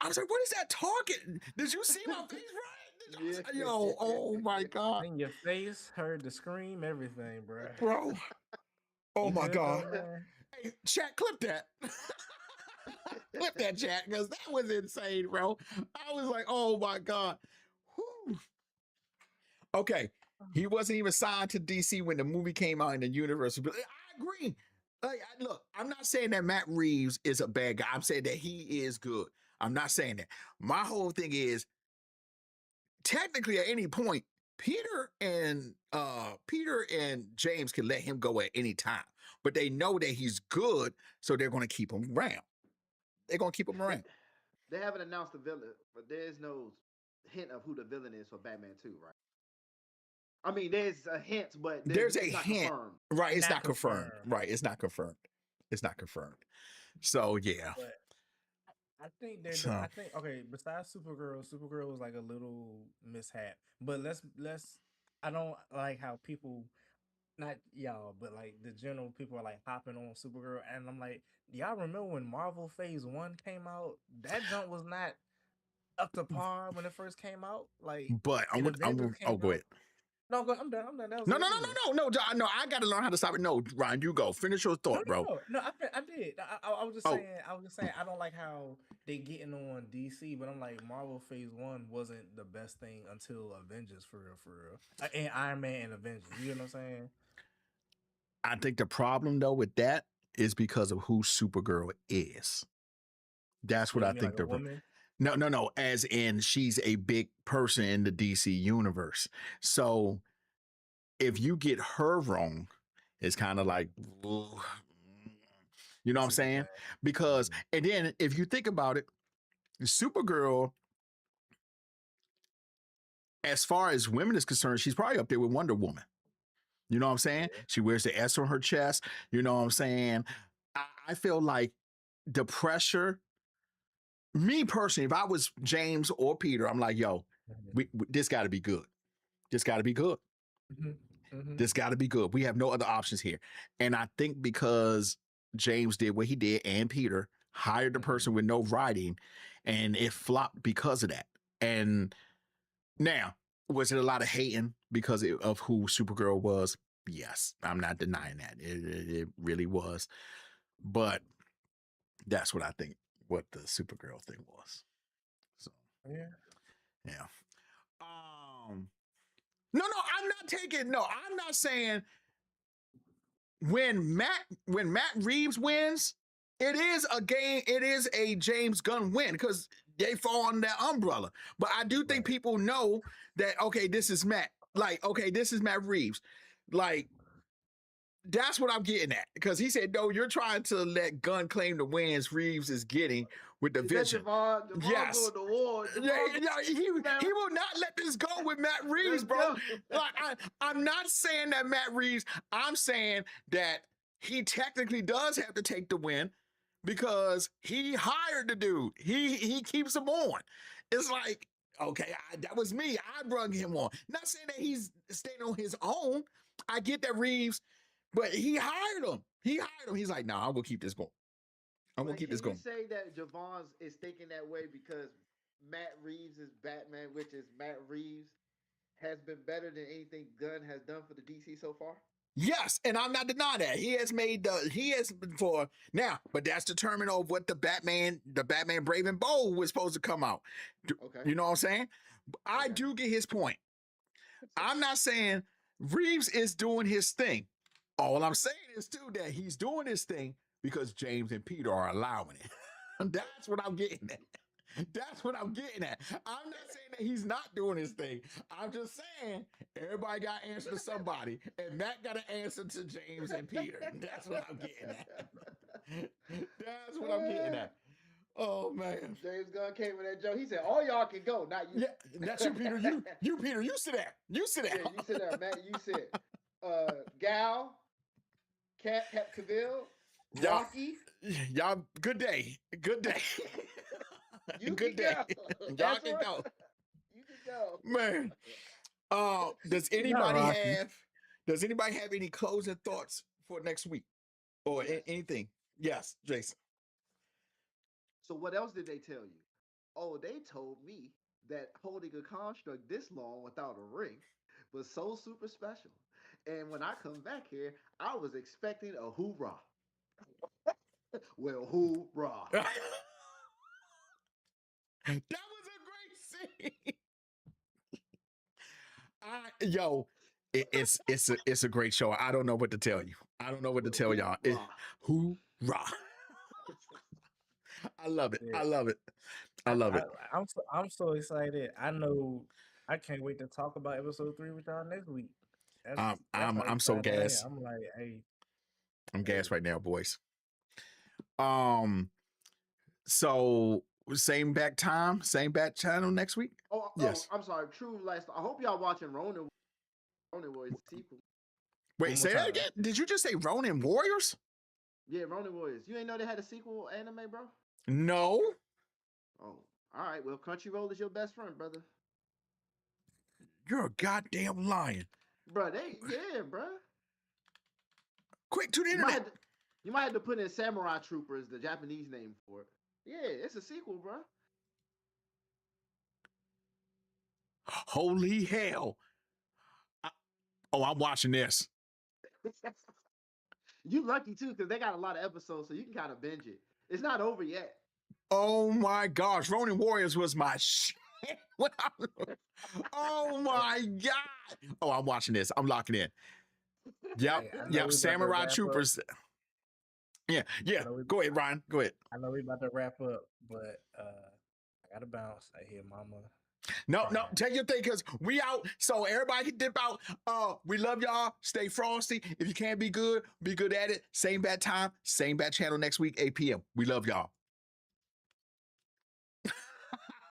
was like, what is that talking? Did you see my face right? Yeah. Yo, oh my God. In your face, heard the scream, everything, bro. Bro. Oh You my good though, God. man? Hey, chat, clip that. Clip that, chat, because that was insane, bro. I was like, oh my God. Whew. Okay. He wasn't even signed to DC when the movie came out in the universe. But I agree. Like, look, I'm not saying that Matt Reeves is a bad guy. I'm saying that he is good. I'm not saying that. My whole thing is technically at any point, Peter and James can let him go at any time, but they know that he's good, so they're going to keep him around. They're going to keep him they, around. they haven't announced the villain, but there's no hint of who the villain is for Batman 2, right? I mean, there's a hint, but There's a it's not hint, confirmed. right? It's Not not confirmed, confirmed, right? It's not confirmed. It's not confirmed. So yeah. but I think they're. So I think okay. Besides Supergirl, Supergirl was like a little mishap. But let's. I don't like how people, not y'all, but like the general people are like hopping on Supergirl, and I'm like, y'all remember when Marvel Phase One came out? That jump was not up to par when it first came out. Like, but and Avengers oh, came go out. ahead. No, go. I'm done. I'm done. That was No, it. no, You go. no, no, no, no, John. No, I got to learn how to stop it. No, Ryan, you go. Finish your No, thought, no, bro. no, no. I did. I was just Oh, saying. I was just saying. I don't like how they getting on DC, but I'm like Marvel Phase One wasn't the best thing until Avengers for real, for real. And Iron Man and Avengers. You know what I'm saying? I think the problem though with that is because of who Supergirl is. That's what What I you mean, like think a the woman? no, no, no. As in, she's a big person in the DC universe. So if you get her wrong, it's kind of like, you know I what I'm see what you're saying? saying. Because, and then if you think about it, Supergirl, as far as women is concerned, she's probably up there with Wonder Woman. You know what I'm saying? Yeah. She wears the S on her chest. You know what I'm saying? I feel like the pressure, me personally, if I was James or Peter, I'm like, yo, this got to be good. This got to be good. Mm-hmm. Mm-hmm. This got to be good. We have no other options here. And I think because James did what he did and Peter hired the person with no writing and it flopped because of that. And now, was it a lot of hating because of who Supergirl was? Yes, I'm not denying that. It really was. But that's what I think what the Supergirl thing was. So, Yeah. yeah. No, I'm not saying when Matt Reeves wins, it is a game, it is a James Gunn win because they fall under that umbrella. But I do think Right. people know that okay, this is Matt. Like, okay, this is Matt Reeves. Like, that's what I'm getting at. Because he said, no, you're trying to let Gunn claim the wins Reeves is getting with the Is that vision. Javon? Javon Yes. going to war. Yeah, Javon, yeah, he will not let this go with Matt Reeves, let's bro. go. Like I'm not saying that Matt Reeves, I'm saying that he technically does have to take the win because he hired the dude. He keeps him on. It's like, okay, that was me. I brung him on. Not saying that he's staying on his own. I get that Reeves, but he hired him. He hired him. He's like, nah, I'm gonna keep this going. I'm gonna But keep can this you going. say that Javon is thinking that way because Matt Reeves' Batman, which is Matt Reeves, has been better than anything Gunn has done for the DC so far? Yes, and I'm not denying that. He has for now, but that's determined of what the Batman Brave and Bold was supposed to come out. Okay. You know what I'm saying? I Okay. do get his point. I'm not saying Reeves is doing his thing. All I'm saying is too that he's doing his thing because James and Peter are allowing it. That's what I'm getting at. That's what I'm getting at. I'm not saying that he's not doing his thing. I'm just saying everybody got to answer to somebody, and Matt got to answer to James and Peter. That's what I'm getting at. That's what I'm getting at. Oh man. James Gunn came with that joke. He said, "All y'all can go, not you." Yeah, that's you, Peter. You, Peter. You sit there. You sit there. Yeah, you sit there, Matt. You sit. Gal, Cap Cavill, Y'all, Rocky. y'all. Good day. Good day. You Good can day. go. Y'all can go. You can go. Man. Does Not anybody Rocky. have any closing thoughts for next week or Yes. anything? Yes, Jason. So what else did they tell you? Oh, they told me that holding a construct this long without a ring was so super special. And when I come back here, I was expecting a hoorah. Well, hoorah. That was a great scene. It's a great show. I don't know what to tell you. I don't know what to tell y'all. Hoorah. I love it. Yeah. I love it. I love it. I'm so excited. I know I can't wait to talk about episode 3 with y'all next week. That's how I'm so excited I am. gassed. I'm like, hey, I'm gassed right now, boys. So same back time, same back channel next week. Yes. I'm sorry. True last. I hope y'all watching Ronin Warriors sequel. Wait, more say that time. again. Did you just say Ronin Warriors? Yeah, Ronin Warriors. You ain't know they had a sequel anime, bro? No. Oh, all right. Well, Crunchyroll is your best friend, brother. You're a goddamn lion. Bro, bro. Quick to the You might, internet. you might have to put in Samurai Troopers, the Japanese name for it. Yeah, it's a sequel, bro. Holy hell. I'm watching this. You lucky too, because they got a lot of episodes, so you can kind of binge it. It's not over yet. Oh my gosh. Ronin Warriors was my shit. Oh my God. Oh, I'm watching this. I'm locking in. Yep. Hey, I know we Yep. about to Samurai wrap Troopers. Yeah. Go ahead, Ryan. Go ahead. I know we about to wrap up, but I gotta bounce. I hear mama. No, crying. take your thing because we out. So everybody can dip out. We love y'all. Stay frosty. If you can't be good at it. Same bad time, same bad channel next week, 8 p.m. We love y'all.